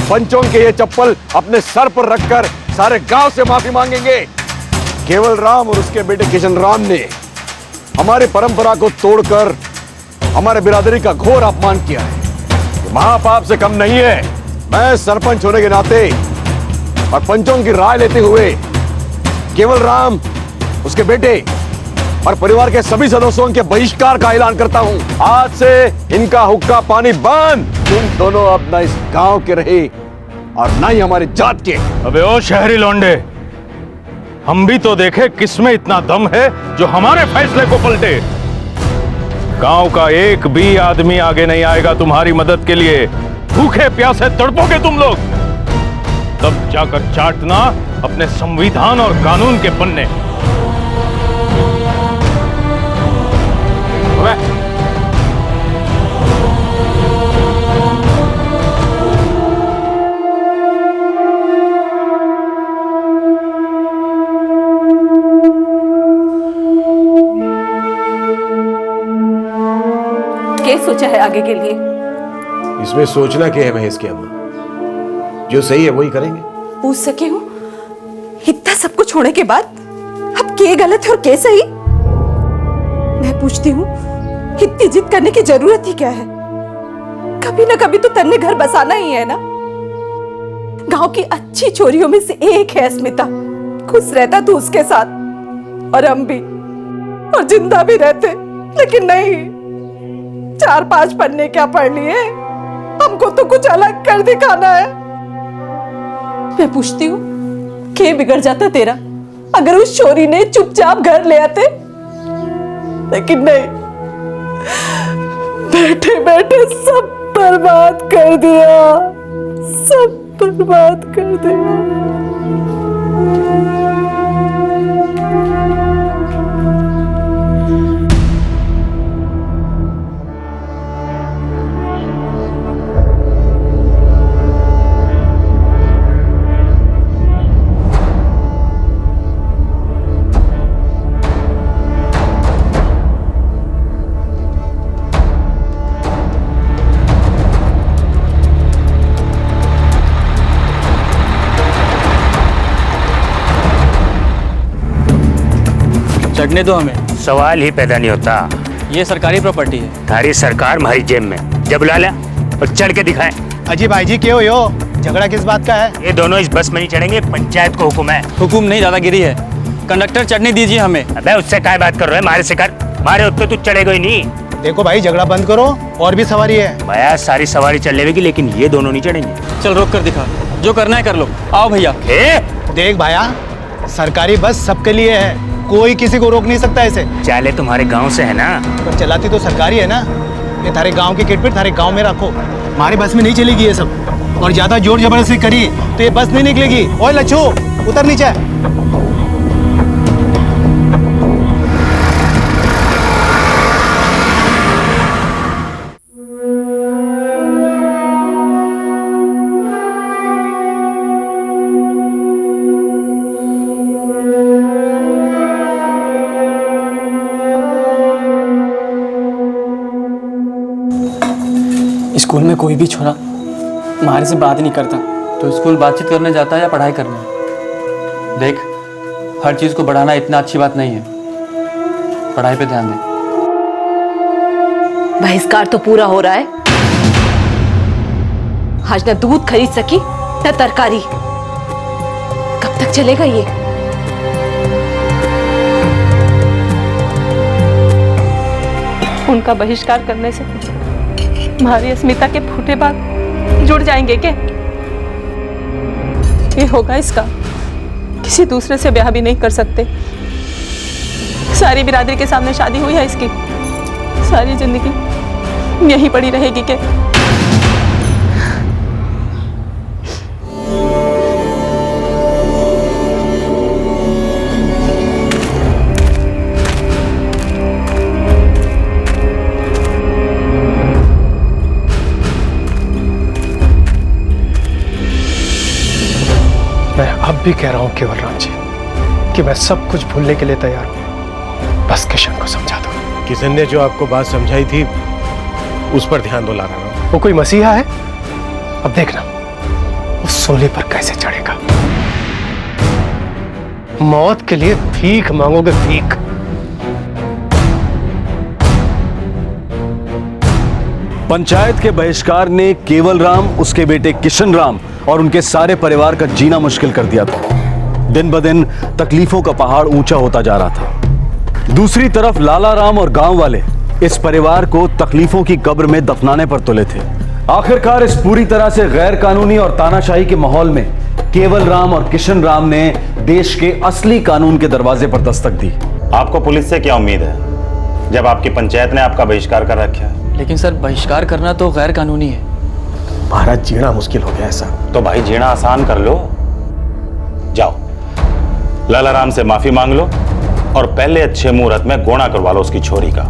पंचों के ये चप्पल अपने सर पर रखकर सारे गांव से माफी मांगेंगे। केवल राम और उसके बेटे किशन राम ने हमारी परंपरा को तोड़कर हमारे बिरादरी का घोर अपमान किया है। ये महापाप से कम नहीं है। मैं सरपंच होने के नाते और पंचों की राय लेते हुए केवल राम, उसके बेटे और परिवार के सभी सदस्यों के बहिष्कार का ऐलान करता हूं। आज से इनका हुक्का पानी बंद। तुम दोनों अब न इस गांव के रहे और न ही हमारी जात के। अबे ओ शहरी लौंडे, हम भी तो देखे किसमें इतना दम है जो हमारे फैसले को पलटे। गांव का एक भी आदमी आगे नहीं आएगा तुम्हारी मदद के लिए। भूखे प्यासे तड़पोगे तुम लोग, तब जाकर चाटना अपने संविधान और कानून के पन्ने। क्या सोचा है आगे के लिए? इसमें सोचना क्या है महेश की अम्मा, जो सही है वही करेंगे। पूछ सके हूँ इतना सब कुछ होने के बाद अब के गलत है और के सही? मैं पूछती हूँ इतनी जिद करने की जरूरत ही क्या है? कभी ना कभी तो तन्ने घर बसाना ही है ना। गांव की अच्छी छोरियों में से एक है स्मिता, खुश रहता तू उसके साथ और हम भी, और जिंदा भी रहते। लेकिन नहीं, 4-5 पन्ने क्या पढ़ लिए, हमको तो कुछ अलग कर दिखाना है। मैं पूछती हूँ क्या बिगड़ जाता तेरा अगर उस छोरी ने चुपचाप घर ले आते? लेकिन नहीं, बैठे बैठे सब बर्बाद कर दिया, सब बर्बाद कर दिया। चढ़ने दो हमें। सवाल ही पैदा नहीं होता। ये सरकारी प्रॉपर्टी है। थारी सरकार हमारी जेब में। जब बुला लिया और चढ़ के दिखाए। अजी भाई जी क्यों हो? झगड़ा किस बात का है? ये दोनों इस बस में नहीं चढ़ेंगे, पंचायत को हुक्म है। हुकुम नहीं, दादागिरी है। कंडक्टर चढ़ने दीजिए हमें। अबे उससे क्या बात कर रहे हो? मारे से कर, मारे उतने तू चढ़ेगा ही नहीं। देखो भाई झगड़ा बंद करो, और भी सवारी है। भैया सारी सवारी चल लेगी, लेकिन ये दोनों नहीं चढ़ेंगे। चल रोक कर दिखा, जो करना है कर लो। आओ भैया। देख भाया, सरकारी बस सबके लिए है, कोई किसी को रोक नहीं सकता ऐसे। चाले तुम्हारे गांव से है ना, पर चलाती तो सरकारी है ना। ये थारे गांव की किटपिट थारे गांव में रखो, हमारी बस में नहीं चलेगी ये सब। और ज्यादा जोर जबरदस्ती करी तो ये बस नहीं निकलेगी। ओए लच्छू, उतर नीचे। स्कूल में कोई भी छोरा हमारे से बात नहीं करता, तो स्कूल बातचीत करने जाता है या पढ़ाई करने? देख, हर चीज को बढ़ाना इतना अच्छी बात नहीं है। पढ़ाई पे ध्यान दे। बहिष्कार तो पूरा हो रहा है। आज न दूध खरीद सकी न तरकारी। कब तक चलेगा ये? उनका बहिष्कार करने से हमारी अस्मिता के फूटे बाल जुड़ जाएंगे क्या? ये होगा इसका, किसी दूसरे से ब्याह भी नहीं कर सकते। सारी बिरादरी के सामने शादी हुई है इसकी, सारी जिंदगी यहीं पड़ी रहेगी क्या? मैं अब भी कह रहा हूं केवल राम जी कि मैं सब कुछ भूलने के लिए तैयार हूं, बस किशन को समझा दो। किशन ने जो आपको बात समझाई थी उस पर ध्यान दो लाला राम। वो कोई मसीहा है? अब देखना उस सोले पर कैसे चढ़ेगा। मौत के लिए भीख मांगोगे, भीख। पंचायत के बहिष्कार ने केवल राम, उसके बेटे किशन राम और उनके सारे परिवार का जीना मुश्किल कर दिया था। दिन ब दिन तकलीफों का पहाड़ ऊंचा होता जा रहा था। दूसरी तरफ लाला राम और गांव वाले इस परिवार को तकलीफों की कब्र में दफनाने पर तुले थे। आखिरकार इस पूरी तरह से गैर कानूनी और तानाशाही के माहौल में केवल राम और किशन राम ने देश के असली कानून के दरवाजे पर दस्तक दी। आपको पुलिस से क्या उम्मीद है जब आपकी पंचायत ने आपका बहिष्कार कर रखा है? लेकिन सर, बहिष्कार करना तो गैर कानूनी है। भारत जीना मुश्किल हो गया ऐसा। तो भाई जीना आसान कर लो। जाओ लाला राम से माफी मांग लो और पहले अच्छे मुहूर्त में गोना करवा लो उसकी छोरी का।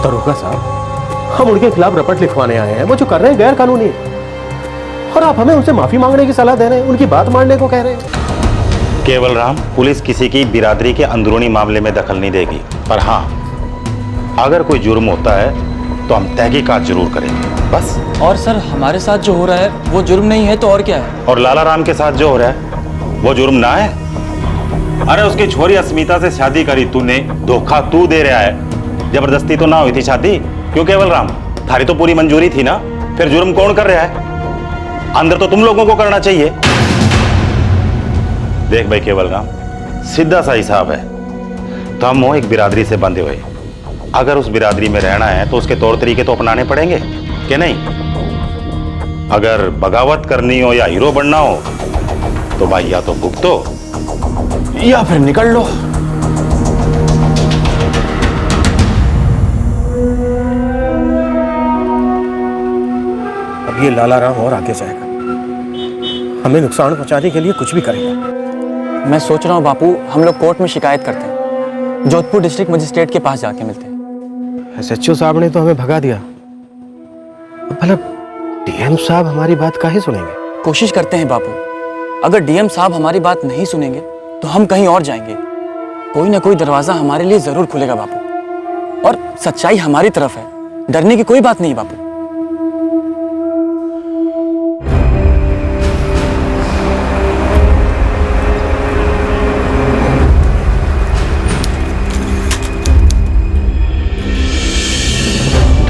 दरोगा साहब, हम उनके खिलाफ रपट लिखवाने आए हैं। वो जो कर रहे हैं गैर कानूनी है, और आप हमें उनसे माफी मांगने की सलाह दे रहे हैं, उनकी बात मानने को कह रहे हैं। केवल राम, पुलिस किसी की बिरादरी के अंदरूनी मामले में दखल नहीं देगी, पर हाँ अगर कोई जुर्म होता है तो हम तहकीकात जरूर करेंगे, बस। और सर, हमारे साथ जो हो रहा है वो जुर्म नहीं है तो और क्या है? और लाला राम के साथ जो हो रहा है वो जुर्म ना है? अरे उसकी छोरी अस्मिता से शादी करी तूने, धोखा तू दे रहा है। जबरदस्ती तो ना हुई थी शादी, क्यों केवल राम? थारी तो पूरी मंजूरी थी ना, फिर जुर्म कौन कर रहा है? अंदर तो तुम लोगों को करना चाहिए। देख भाई केवल राम, सीधा सा हिसाब है, तो हम हो एक बिरादरी से बंधे हुए। अगर उस बिरादरी में रहना है तो उसके तौर तरीके तो अपनाने पड़ेंगे कि नहीं? अगर बगावत करनी हो या हीरो बनना हो तो भाई या तो भुगतो या फिर निकल लो। अब ये लाला राम और आगे जाएगा, हमें नुकसान पहुंचाने के लिए कुछ भी करेगा। मैं सोच रहा हूँ बापू, हम लोग कोर्ट में शिकायत करते हैं, जोधपुर डिस्ट्रिक्ट मजिस्ट्रेट के पास जाके मिलते हैं। एसएचओ साहब ने तो हमें भगा दिया, भला डीएम साहब हमारी बात काहे सुनेंगे? कोशिश करते हैं बापू, अगर डीएम साहब हमारी बात नहीं सुनेंगे तो हम कहीं और जाएंगे। कोई ना कोई दरवाजा हमारे लिए जरूर खुलेगा बापू, और सच्चाई हमारी तरफ है, डरने की कोई बात नहीं बापू।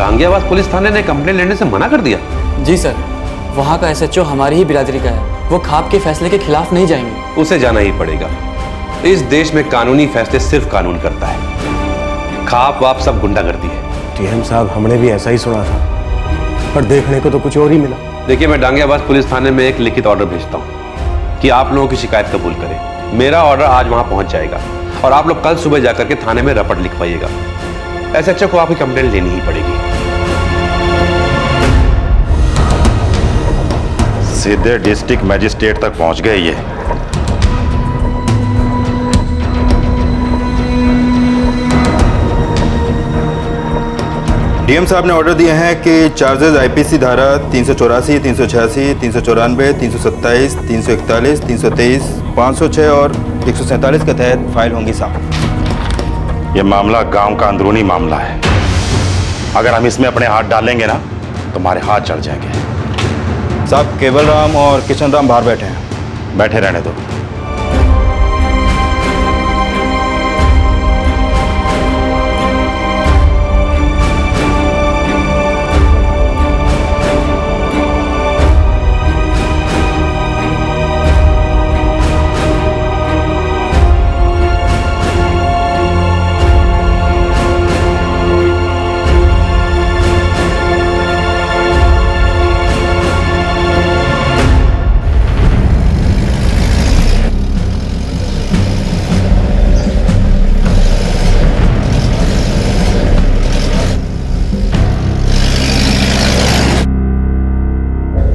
डांगियावास पुलिस थाने ने कंप्लेंट लेने से मना कर दिया। जी सर, वहाँ का एसएचओ हमारी ही बिरादरी का है, वो खाप के फैसले के खिलाफ नहीं जाएंगे। उसे जाना ही पड़ेगा। इस देश में कानूनी फैसले सिर्फ कानून करता है, खाप वाप सब गुंडागर्दी है। डीएम साहब, हमने भी ऐसा ही सुना था, पर देखने को तो कुछ और ही मिला। देखिए, मैं डांगियाबाद पुलिस थाने में एक लिखित ऑर्डर भेजता हूँ कि आप लोगों की शिकायत कबूल करें। मेरा ऑर्डर आज वहां पहुंच जाएगा और आप लोग कल सुबह जाकर के थाने में रपट लिखवाइएगा। एसएचओ को आपकी कंप्लेंट लेनी ही पड़ेगी। सीधे डिस्ट्रिक्ट मैजिस्ट्रेट तक पहुंच गए ये। डीएम साहब ने ऑर्डर दिए हैं कि चार्जेस आईपीसी धारा 384, 386, 394, 327, 341, 323, 506 और 147 के तहत फाइल होंगी साहब। ये मामला गांव का अंदरूनी मामला है। अगर हम इसमें अपने हाथ डालेंगे ना तो हमारे हाथ जल जाएंगे। साहब, केवल राम और किशन राम बाहर बैठे हैं। बैठे रहने दो।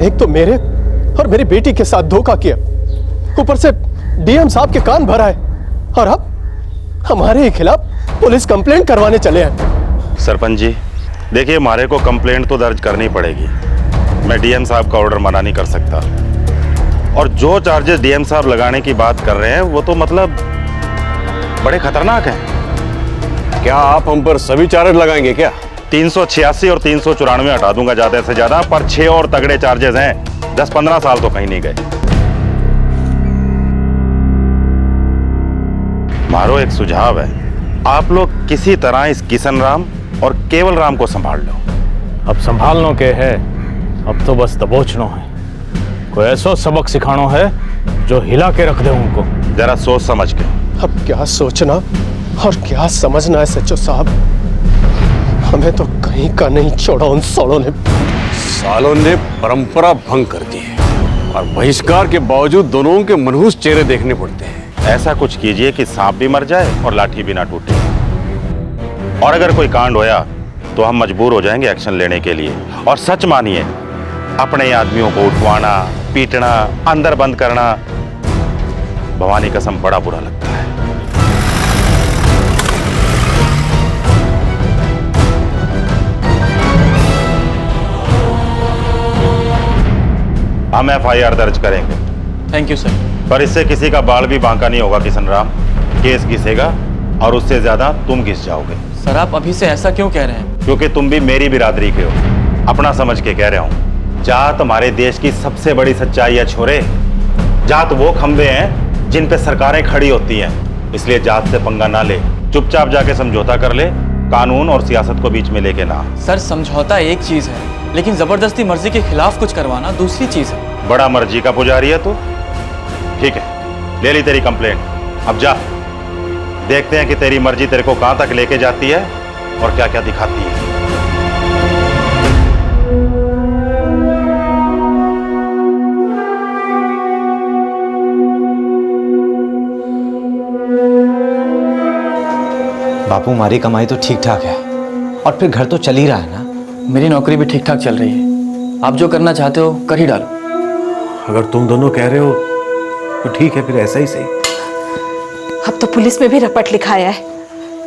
एक तो मेरे और मेरी बेटी के साथ धोखा किया, ऊपर से डीएम साहब के कान भरा है, और अब हमारे ही खिलाफ पुलिस कंप्लेंट करवाने चले हैं। सरपंच जी, देखिए, हमारे को कंप्लेंट तो दर्ज करनी पड़ेगी। मैं डीएम साहब का ऑर्डर मना नहीं कर सकता, और जो चार्जेस डीएम साहब लगाने की बात कर रहे हैं वो तो मतलब बड़े खतरनाक हैं। क्या आप हम पर सभी चार्ज लगाएंगे क्या? 386 और 394 हटा दूंगा ज्यादा से ज्यादा, पर 6 और तगड़े चार्जेस हैं। 10-15 साल तो कहीं नहीं गए। मारो एक सुझाव है, आप लोग किसी तरह इस किशन राम और केवल राम को संभाल लो। अब संभालनो के है, अब तो बस दबोचनो है। कोई ऐसा सबक सिखानो है जो हिला के रख दे उनको। जरा सोच समझ के। अब क्या सोचना और क्या समझना है सच्चो साहब, हमें तो कहीं का नहीं छोड़ा उन सालों ने। सालों ने परंपरा भंग कर दी है और बहिष्कार के बावजूद दोनों के मनहूस चेहरे देखने पड़ते हैं। ऐसा कुछ कीजिए कि सांप भी मर जाए और लाठी भी ना टूटे। और अगर कोई कांड होया तो हम मजबूर हो जाएंगे एक्शन लेने के लिए। और सच मानिए, अपने आदमियों को उठवाना, पीटना, अंदर बंद करना, भवानी कसम बड़ा बुरा लगता है। हम एफआईआर दर्ज करेंगे। Thank you sir. पर इससे किसी का बाल भी बांका नहीं होगा किशन राम। केस घिसेगा और उससे ज्यादा तुम घिस जाओगे। सर, आप अभी से ऐसा क्यों कह रहे हैं? क्योंकि तुम भी मेरी बिरादरी के हो, अपना समझ के कह रहा हूं। जात हमारे देश की सबसे बड़ी सच्चाई है छोरे। जात वो खंबे हैं जिन पे सरकारें खड़ी होती हैं। इसलिए जात से पंगा ना ले, चुपचाप जाके समझौता कर ले, कानून और सियासत को बीच में लेके ना। सर, समझौता एक चीज है, लेकिन जबरदस्ती मर्जी के खिलाफ कुछ करवाना दूसरी चीज है। बड़ा मर्जी का पुजारी है तू। ठीक है, ले ली तेरी कंप्लेंट। अब जा, देखते हैं कि तेरी मर्जी तेरे को कहां तक लेके जाती है और क्या क्या दिखाती है। बापू, हमारी कमाई तो ठीक ठाक है और फिर घर तो चल ही रहा है ना। मेरी नौकरी भी ठीक ठाक चल रही है। आप जो करना चाहते हो कर ही डालो। अगर तुम दोनों कह रहे हो तो ठीक है, फिर ऐसा ही सही। अब तो पुलिस में भी रपट लिखाया है,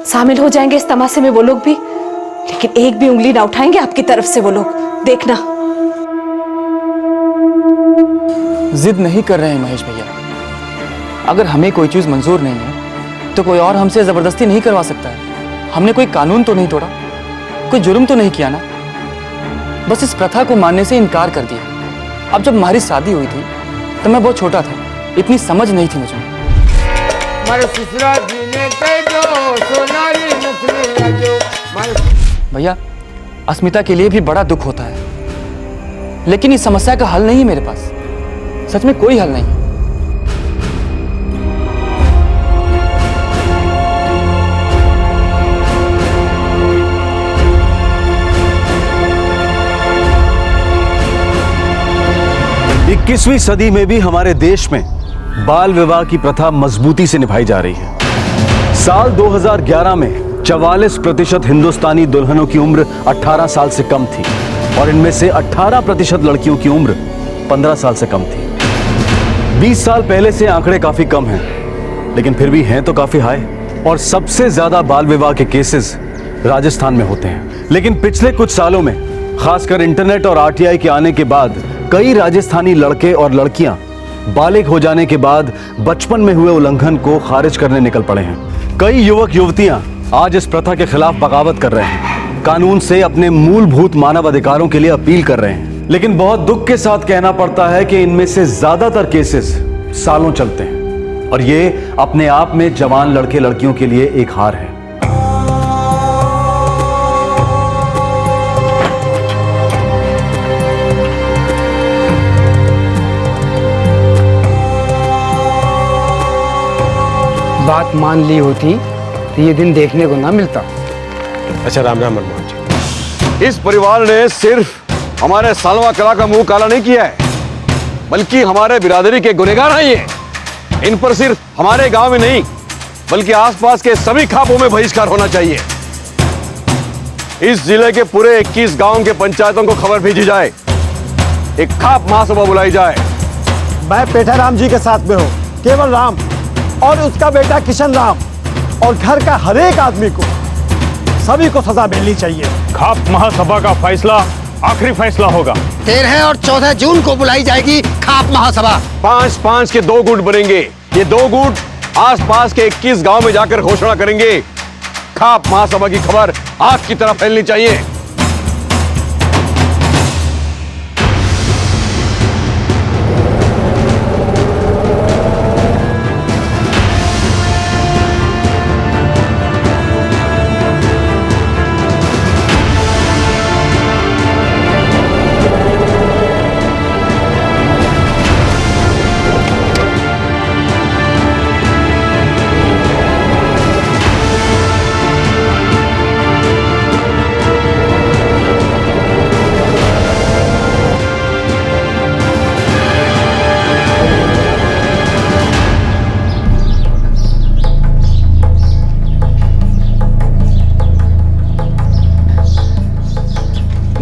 शामिल हो जाएंगे इस तमाशे में वो लोग भी, लेकिन एक भी उंगली ना उठाएंगे आपकी तरफ से वो लोग, देखना। जिद नहीं कर रहे हैं महेश भैया। अगर हमें कोई चीज मंजूर नहीं है तो कोई और हमसे जबरदस्ती नहीं करवा सकता है। हमने कोई कानून तो नहीं तोड़ा, कोई जुर्म तो नहीं किया ना। बस इस प्रथा को मानने से इनकार कर दिया। अब जब हमारी शादी हुई थी तो मैं बहुत छोटा था, इतनी समझ नहीं थी मुझे। भैया, अस्मिता के लिए भी बड़ा दुख होता है, लेकिन इस समस्या का हल नहीं है मेरे पास। सच में कोई हल नहीं। इक्कीसवीं सदी में भी हमारे देश में बाल विवाह की प्रथा मजबूती से निभाई जा रही है। साल 2011 में 44% हिंदुस्तानी दुल्हनों की उम्र 18 साल से कम थी और इनमें से 18% लड़कियों की उम्र 15 साल से कम थी। 20 साल पहले से आंकड़े काफी कम हैं, लेकिन फिर भी हैं तो काफी हाई। और सबसे ज्यादा बाल विवाह के केसेस राजस्थान में होते हैं। लेकिन पिछले कुछ सालों में, खासकर इंटरनेट और आरटीआई के आने के बाद, कई राजस्थानी लड़के और लड़कियां बालिग हो जाने के बाद बचपन में हुए उल्लंघन को खारिज करने निकल पड़े हैं। कई युवक युवतियां आज इस प्रथा के खिलाफ बगावत कर रहे हैं, कानून से अपने मूलभूत मानव अधिकारों के लिए अपील कर रहे हैं। लेकिन बहुत दुख के साथ कहना पड़ता है कि इनमें से ज्यादातर केसेस सालों चलते हैं और ये अपने आप में जवान लड़के लड़कियों के लिए एक हार है। बात मान ली होती तो ये दिन देखने को ना मिलता। अच्छा राम राम मनमोहन जी। इस परिवार ने सिर्फ हमारे सालवा कला का मुंह काला नहीं किया है, बल्कि हमारे बिरादरी के गुनहगार हैं ये। इन पर सिर्फ हमारे गांव में नहीं, बल्कि आसपास के सभी खापों में बहिष्कार होना चाहिए। इस जिले के पूरे 21 गांव के पंचायतों को खबर भेजी जाए, एक खाप महासभा बुलाई जाए। मैं पेठाराम जी के साथ में हूँ, केवल राम और उसका बेटा किशन राम और घर का हर एक आदमी को, सभी को सजा मिलनी चाहिए। खाप महासभा का फैसला आखिरी फैसला होगा। 13 और 14 जून को बुलाई जाएगी खाप महासभा। 5-5 के 2 गुट बनेंगे। ये 2 गुट आसपास के 21 गांव में जाकर घोषणा करेंगे। खाप महासभा की खबर आग की तरह फैलनी चाहिए।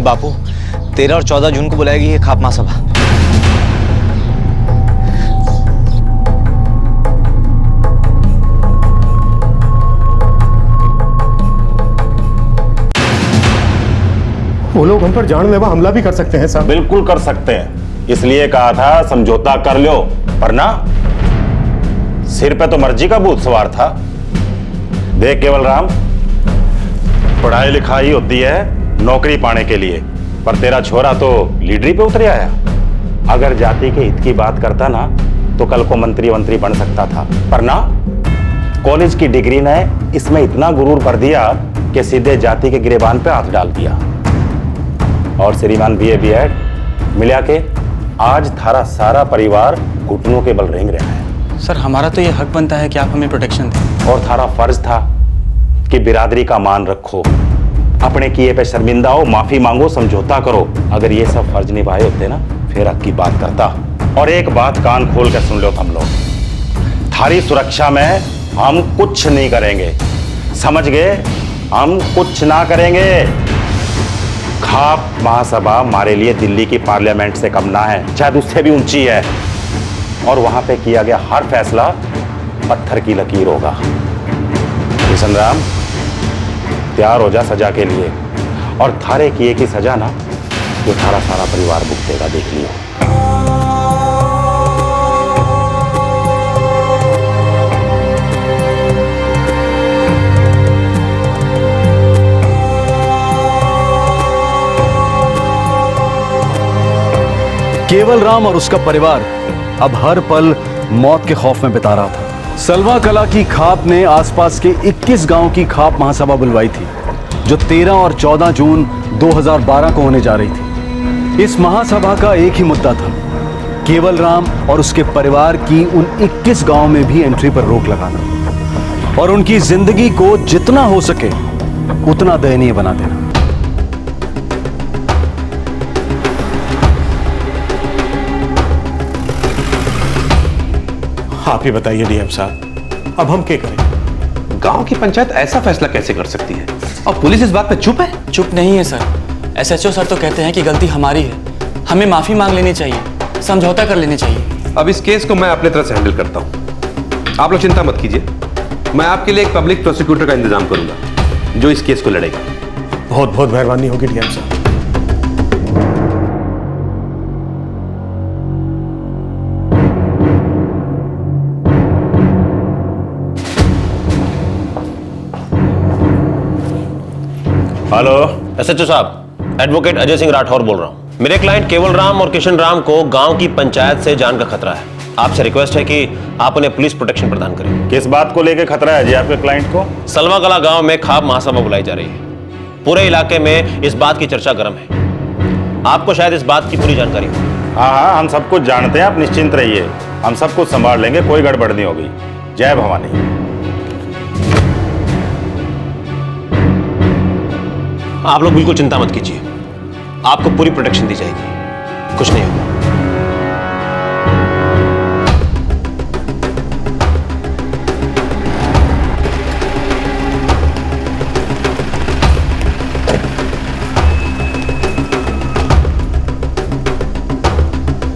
बापू 13 और 14 जून को बुलाएगी ये खाप महासभा। वो लोग हम पर जानलेवा हमला भी कर सकते हैं साहब। बिल्कुल कर सकते हैं, इसलिए कहा था समझौता कर लो, वरना सिर पे तो मर्जी का भूत सवार था। देख केवल राम, पढ़ाई लिखाई होती है नौकरी पाने के लिए, पर तेरा छोरा तो लीडरी पे उतर आया। अगर जाति के हित की बात करता ना तो कल को मंत्री बन सकता था, पर ना, कॉलेज की डिग्री ने इसमें इतना गुरूर भर दिया कि सीधे जाति के गिरेबान पे हाथ डाल दिया। और श्रीमान बीए बीएड मिला के आज थारा सारा परिवार घुटनों के बल रेंग रहा है। सर हमारा तो ये हक बनता है कि आप हमें प्रोटेक्शन दें। और थारा फर्ज था कि बिरादरी का मान रखो, अपने किए पे शर्मिंदा हो, माफी मांगो, समझौता करो। अगर ये सब फर्ज निभाए होते ना, फिर हक की बात करता। और एक बात कान खोल कर सुन लो तुम लोग, थारी सुरक्षा में हम कुछ नहीं करेंगे, समझ गए? हम कुछ ना करेंगे। खाप महासभा हमारे लिए दिल्ली की पार्लियामेंट से कम ना है, शायद उससे भी ऊंची है। और वहां पे किया गया हर फैसला पत्थर की लकीर होगा। किशन राम, तैयार हो जा सजा के लिए, और थारे किए की सजा ना जो थारा सारा परिवार भुगतेगा, देख लियो। केवल राम और उसका परिवार अब हर पल मौत के खौफ में बिता रहा था। सलवा कला की खाप ने आसपास के 21 गांव की खाप महासभा बुलवाई थी, जो 13 और 14 जून 2012 को होने जा रही थी। इस महासभा का एक ही मुद्दा था, केवल राम और उसके परिवार की उन 21 गांव में भी एंट्री पर रोक लगाना और उनकी जिंदगी को जितना हो सके उतना दयनीय बना देना। आप ही बताइए डीएम साहब, अब हम क्या करें? गांव की पंचायत ऐसा फैसला कैसे कर सकती है और पुलिस इस बात पे चुप है? चुप नहीं है सर। एसएचओ सर तो कहते हैं कि गलती हमारी है, हमें माफी मांग लेनी चाहिए, समझौता कर लेनी चाहिए। अब इस केस को मैं अपने तरफ से हैंडल करता हूं, आप लोग चिंता मत कीजिए। मैं आपके लिए एक पब्लिक प्रोसिक्यूटर का इंतजाम करूंगा जो इस केस को लड़ेगा। बहुत बहुत मेहरबानी होगी डीएम साहब। हेलो एसएचओ साहब, एडवोकेट अजय सिंह राठौर बोल रहा हूं। मेरे क्लाइंट केवल राम और किशन राम को गांव की पंचायत से जान का खतरा है। आपसे रिक्वेस्ट है कि आप उन्हें पुलिस प्रोटेक्शन प्रदान करें। किस बात को लेकर खतरा है जी आपके क्लाइंट को? सलवा कला गांव में खाप महासभा बुलाई जा रही है। पूरे इलाके में इस बात की चर्चा गर्म है। आपको शायद इस बात की पूरी जानकारी हो। हाँ हाँ, हम सब कुछ जानते हैं, आप निश्चिंत रहिए, हम सब कुछ संभाल लेंगे, कोई गड़बड़ नहीं होगी। जय भवानी। आप लोग बिल्कुल चिंता मत कीजिए, आपको पूरी प्रोटेक्शन दी जाएगी, कुछ नहीं होगा।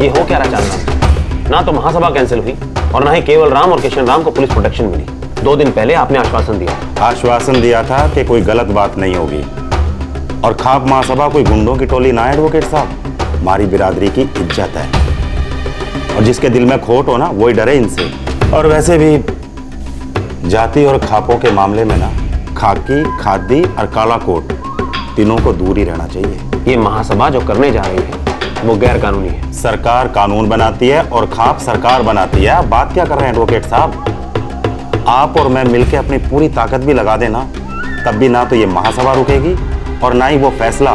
ये हो क्या रहा चल रहा? ना तो महासभा कैंसिल हुई और ना ही केवल राम और किशन राम को पुलिस प्रोटेक्शन मिली। 2 दिन पहले आपने आश्वासन दिया। आश्वासन दिया था कि कोई गलत बात नहीं होगी और खाप महासभा कोई गुंडों की टोली ना। एडवोकेट साहब, हमारी बिरादरी की इज्जत है और जिसके दिल में खोट हो ना वही डरे इनसे। और वैसे भी जाति और खापों के मामले में ना खाकी, खादी और काला कोट तीनों को दूर ही रहना चाहिए। ये महासभा जो करने जा रही है वो गैर कानूनी है। सरकार कानून बनाती है और खाप सरकार बनाती है। आप बात क्या कर रहे हैं एडवोकेट साहब? आप और मैं मिलकर अपनी पूरी ताकत भी लगा देना, तब भी ना तो ये महासभा रुकेगी और ना ही वो फैसला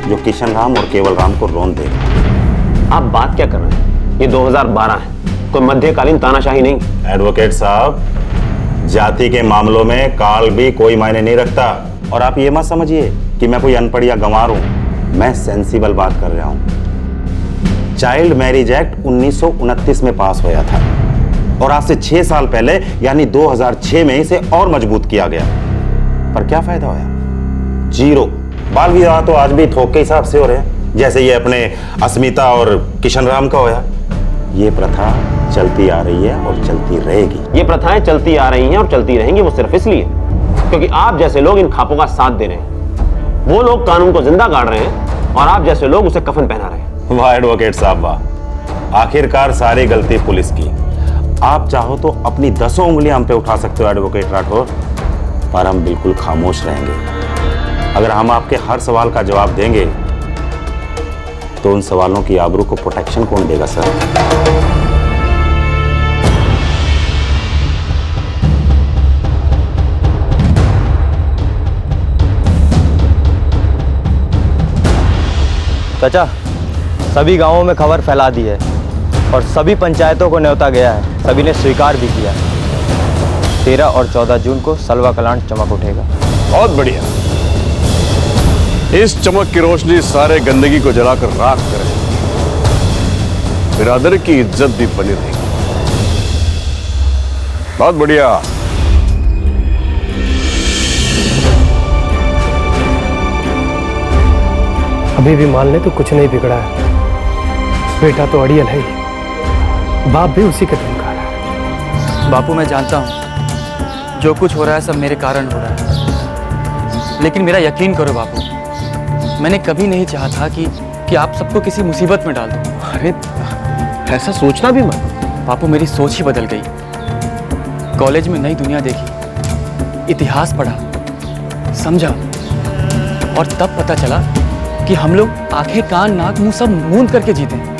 जो किशन राम और केवल राम को रोन देगा। आप बात क्या कर रहे हैं? ये 2012 है, कोई मध्यकालीन तानाशाही नहीं। एडवोकेट साहब, जाति के मामलों में काल भी कोई मायने नहीं रखता। और आप ये मत समझिए कि मैं कोई अनपढ़ या गंवार हूं, मैं सेंसिबल बात कर रहा हूं। चाइल्ड मैरिज एक्ट 1929 में पास हुआ था और आज से 6 साल पहले यानी 2006 में इसे और मजबूत किया गया। पर क्या फायदा होया? जीरो। बाल विवाह तो आज भी थोक के हिसाब से हो रहे हैं, जैसे ये अपने अस्मिता और किशन राम का होया। ये प्रथा चलती आ रही है और चलती रहेगी। ये प्रथाएं चलती आ रही हैं और चलती रहेंगी वो सिर्फ इसलिए क्योंकि आप जैसे लोग इन खापों का साथ दे रहे हैं। वो लोग कानून को जिंदा गाड़ रहे हैं और आप जैसे लोग उसे कफन पहना रहे हैं। वाह एडवोकेट साहब वाह, आखिरकार सारी गलती पुलिस की। आप चाहो तो अपनी 10 उंगलियां हम पे उठा सकते हो एडवोकेट राठौर, पर हम बिल्कुल खामोश रहेंगे। अगर हम आपके हर सवाल का जवाब देंगे तो उन सवालों की आबरू को प्रोटेक्शन कौन देगा सर? चाचा, सभी गांवों में खबर फैला दी है और सभी पंचायतों को न्योता गया है, सभी ने स्वीकार भी किया। 13 और 14 जून को सलवा कलां चमक उठेगा। बहुत बढ़िया। इस चमक की रोशनी सारे गंदगी को जलाकर राख करे, बिरादरी की इज्जत भी बनी रहेगी। बहुत बढ़िया। अभी भी मान ले तो कुछ नहीं बिगड़ा है। बेटा तो अड़ियल है ही, बाप भी उसी के धन का है। बापू, मैं जानता हूँ जो कुछ हो रहा है सब मेरे कारण हो रहा है, लेकिन मेरा यकीन करो बापू, मैंने कभी नहीं चाहा था कि आप सबको किसी मुसीबत में डाल दूं। अरे ऐसा सोचना भी मत। बापू, मेरी सोच ही बदल गई। कॉलेज में नई दुनिया देखी, इतिहास पढ़ा, समझा और तब पता चला कि हम लोग आंखें, कान, नाक, मुंह सब मूंद करके जीते हैं।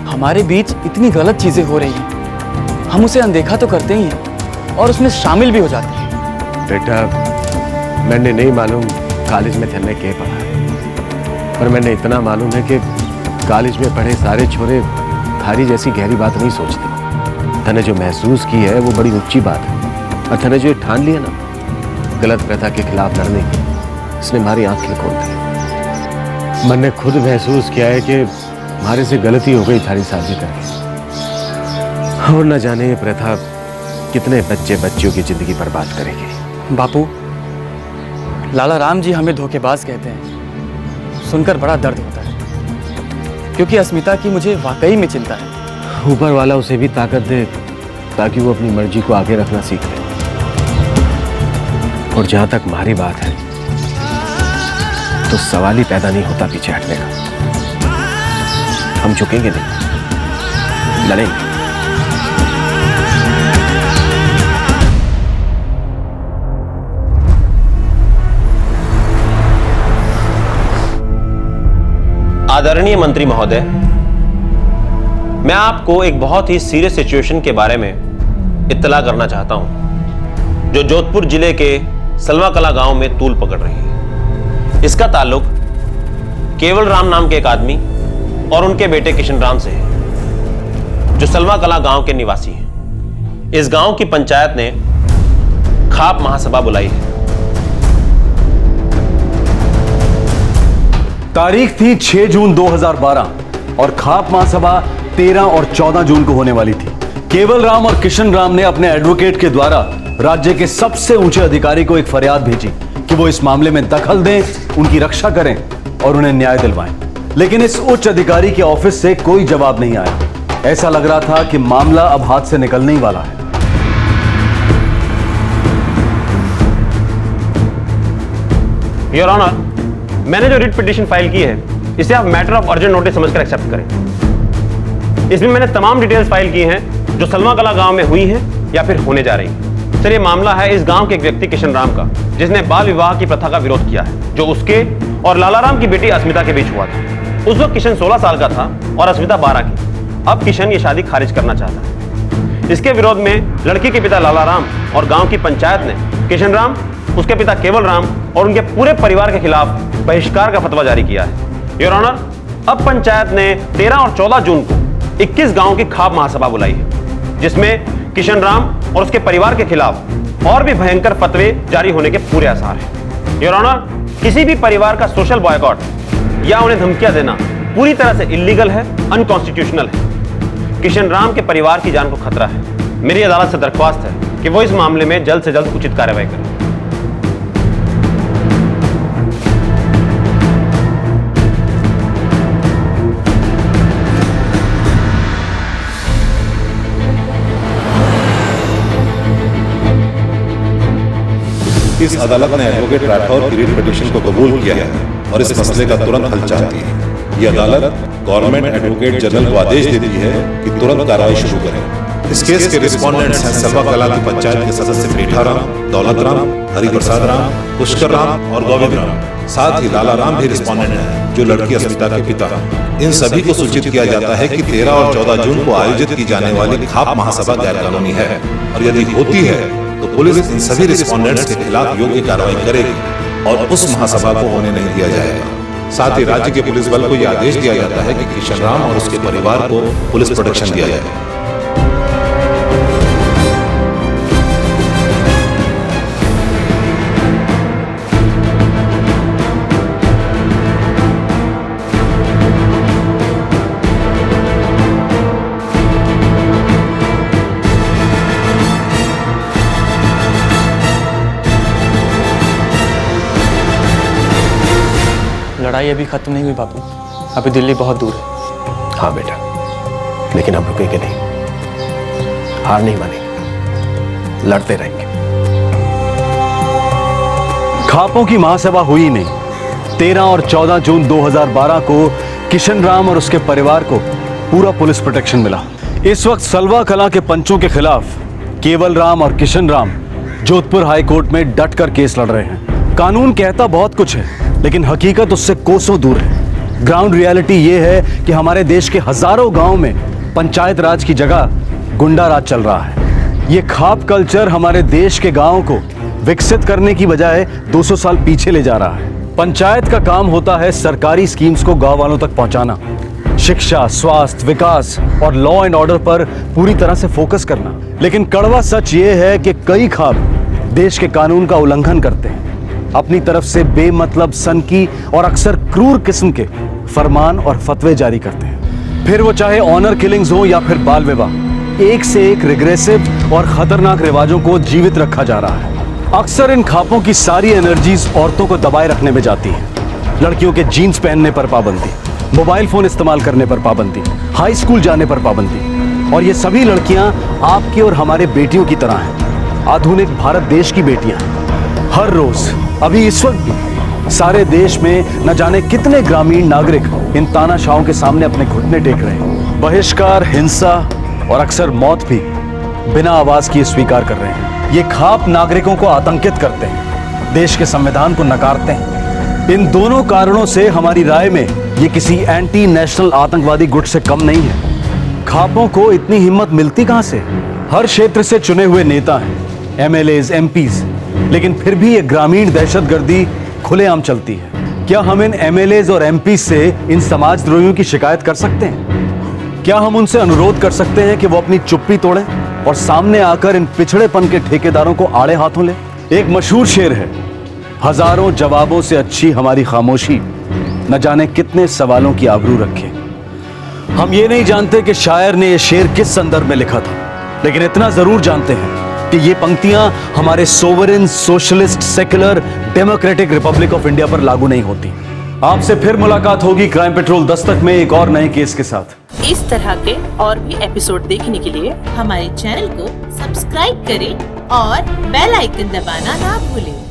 हमारे बीच इतनी गलत चीजें हो रही हैं, हम उसे अनदेखा तो करते ही हैं और उसमें शामिल भी हो जाते हैं। बेटा, मैंने नहीं मालूम कॉलेज में थन्ने के पढ़ा है, पर मैंने इतना मालूम है कि कॉलेज में पढ़े सारे छोरे थारी जैसी गहरी बात नहीं सोचते। तने जो महसूस की है वो बड़ी ऊंची बात है, और तने जो ठान लिया ना गलत प्रथा के खिलाफ लड़ने की, इसने हमारी आंखें खोल दी। मैंने खुद महसूस किया है कि हमारे से गलती हो गई थारी शादी करके, और न जाने ये प्रथा कितने बच्चे बच्चियों की जिंदगी बर्बाद करेगी। बापू, लाला राम जी हमें धोखेबाज कहते हैं, सुनकर बड़ा दर्द होता है, क्योंकि अस्मिता की मुझे वाकई में चिंता है। ऊपर वाला उसे भी ताकत दे ताकि वो अपनी मर्जी को आगे रखना सीख ले। और जहां तक हमारी बात है तो सवाल ही पैदा नहीं होता पीछे हटने का। हम झुकेंगे नहीं, लड़ेंगे। आदरणीय मंत्री महोदय, मैं आपको एक बहुत ही सीरियस सिचुएशन के बारे में इत्तला करना चाहता हूं, जो जोधपुर जिले के सलवा कला गांव में तूल पकड़ रही है। इसका ताल्लुक केवल राम नाम के एक आदमी और उनके बेटे किशन राम से है, जो सलवा कला गांव के निवासी हैं। इस गांव की पंचायत ने खाप महासभा बुलाई है। तारीख थी 6 जून 2012 और खाप महासभा 13 और 14 जून को होने वाली थी। केवल राम और किशन राम ने अपने एडवोकेट के द्वारा राज्य के सबसे ऊंचे अधिकारी को एक फरियाद भेजी कि वो इस मामले में दखल दें, उनकी रक्षा करें और उन्हें न्याय दिलवाएं। लेकिन इस उच्च अधिकारी के ऑफिस से कोई जवाब नहीं आया। ऐसा लग रहा था कि मामला अब हाथ से निकलने ही वाला है। योर ऑनर, मैंने जो रिट पिटीशन फाइल की है इसे आप मैटर ऑफ अर्जेंट नोटिस समझकर एक्सेप्ट करें। इसमें मैंने तमाम डिटेल्स फाइल की हैं जो सलवा कला गांव में हुई हैं या फिर होने जा रही हैं। सर, ये मामला है इस गांव के एक व्यक्ति किशन राम का, जिसने बाल विवाह की प्रथा का विरोध किया है, जो उसके और लाला राम की बेटी अस्मिता के बीच हुआ था। उस वक्त किशन 16 साल का था और अस्मिता 12 की। अब किशन ये शादी खारिज करना चाहता है। इसके विरोध में लड़की के पिता लाला राम और गांव की पंचायत ने किशन राम, उसके पिता केवल राम और उनके पूरे परिवार के खिलाफ बहिष्कार का फतवा जारी किया है। योर ऑनर, अब पंचायत ने 13 और 14 जून को 21 गांव की खाप महासभा बुलाई है, जिसमें किशन राम और उसके परिवार के खिलाफ और भी भयंकर फतवे जारी होने के पूरे आसार हैं। योर ऑनर, किसी भी परिवार का सोशल बॉयकॉट या उन्हें धमकियां देना पूरी तरह से इलीगल है, अनकॉन्स्टिट्यूशनल है। किशन राम के परिवार की जान को खतरा है। मेरी अदालत से दरख्वास्त है कि वो इस मामले में जल्द से जल्द उचित कार्रवाई करें। इस अदालत ने एडवोकेट राठौर की रिट पिटीशन को कबूल किया है और इस मसले का तुरंत हल चाहती है। ये अदालत गवर्नमेंट एडवोकेट जनरल को आदेश देती है कि तुरंत कार्रवाई शुरू करें। इस केस के रिस्पोंडेंट्स हैं सलवा कला की पंचायत के सदस्य पेठा राम, दौलत राम, हरिप्रसाद राम, पुष्कर राम और गोविंद राम। साथ ही लाला राम भी रिस्पोंडेंट है, जो लड़की अस्मिता के पिता हैं। इन सभी को सूचित किया जाता है कि 13 और 14 जून को आयोजित की जाने वाली खाप महासभा गैर कानूनी है, और यदि होती है तो पुलिस इन सभी रिस्पोंडेंट्स के खिलाफ योग्य कार्रवाई करेगी और उस महासभा को होने नहीं दिया जाएगा। साथ ही राज्य के पुलिस बल को यह आदेश दिया जाता है कि किशन राम और उसके परिवार को पुलिस प्रोटेक्शन दिया जाए। लड़ाई अभी खत्म नहीं हुई बापू, अभी दिल्ली बहुत दूर है। हाँ बेटा, लेकिन हम रुकेंगे नहीं, हार नहीं मानेंगे, लड़ते रहेंगे। खापों की महासभा हुई नहीं। 13 और 14 जून 2012 को किशन राम और उसके परिवार को पूरा पुलिस प्रोटेक्शन मिला। इस वक्त सलवा कला के पंचों के खिलाफ केवल राम और किशन राम जोधपुर हाई कोर्ट में डट कर केस लड़ रहे हैं। कानून कहता बहुत कुछ है, लेकिन हकीकत उससे कोसों दूर है। ग्राउंड रियलिटी यह है कि हमारे देश के हजारों गांव में पंचायत राज की जगह गुंडा राज चल रहा है। ये खाप कल्चर हमारे देश के गांवों को विकसित करने की बजाय 200 साल पीछे ले जा रहा है। पंचायत का काम होता है सरकारी स्कीम्स को गांव वालों तक पहुंचाना। शिक्षा, स्वास्थ्य, विकास और लॉ एंड ऑर्डर पर पूरी तरह से फोकस करना। लेकिन कड़वा सच ये है कि कई ख्वाब देश के कानून का उल्लंघन करते हैं, अपनी तरफ से बेमतलब, सनकी और अक्सर क्रूर किस्म के फरमान और फतवे जारी करते हैं। फिर वो चाहे ऑनर किलिंग्स हो या फिर बाल विवाह, एक से एक रिग्रेसिव और खतरनाक रिवाजों को जीवित रखा जा रहा है। अक्सर इन खापों की सारी एनर्जीज औरतों को दबाए रखने में जाती है। लड़कियों के जीन्स पहनने पर पाबंदी, मोबाइल फोन इस्तेमाल करने पर पाबंदी, हाई स्कूल जाने पर पाबंदी। और ये सभी लड़कियां आपकी और हमारे बेटियों की तरह हैं, आधुनिक भारत देश की बेटियां हैं। हर रोज, अभी इस वक्त भी सारे देश में न जाने कितने ग्रामीण नागरिक इन तानाशाहों के सामने अपने घुटने टेक रहे हैं। बहिष्कार, हिंसा और अक्सर मौत भी बिना आवाज किए स्वीकार कर रहे हैं। ये खाप नागरिकों को आतंकित करते हैं, देश के संविधान को नकारते हैं। इन दोनों कारणों से हमारी राय में ये किसी एंटी नेशनल आतंकवादी गुट से कम नहीं है। खापों को इतनी हिम्मत मिलती कहां से? हर क्षेत्र से चुने हुए नेता हैं, एमएलएज, एमपीज, लेकिन फिर भी ये ग्रामीण दहशतगर्दी खुलेआम चलती है। क्या हम इन एमएलएज और एमपीज से इन समाजद्रोहियों की शिकायत कर सकते हैं? क्या हम उनसे अनुरोध कर सकते हैं कि वो अपनी चुप्पी तोड़ें और सामने आकर इन पिछड़ेपन के ठेकेदारों को आड़े हाथों लें? एक मशहूर शेर है, हजारों जवाबों से अच्छी हमारी खामोशी न जाने कितने सवालों की आबरू रखे। हम ये नहीं जानते कि शायर ने यह शेर किस संदर्भ में लिखा था, लेकिन इतना जरूर जानते हैं कि ये पंक्तियां हमारे sovereign, socialist, secular, democratic Republic of India पर लागू नहीं होती। आपसे फिर मुलाकात होगी क्राइम पेट्रोल दस्तक में एक और नए केस के साथ। इस तरह के और भी एपिसोड देखने के लिए हमारे चैनल को सब्सक्राइब करें और बेल आइकन दबाना ना भूलें।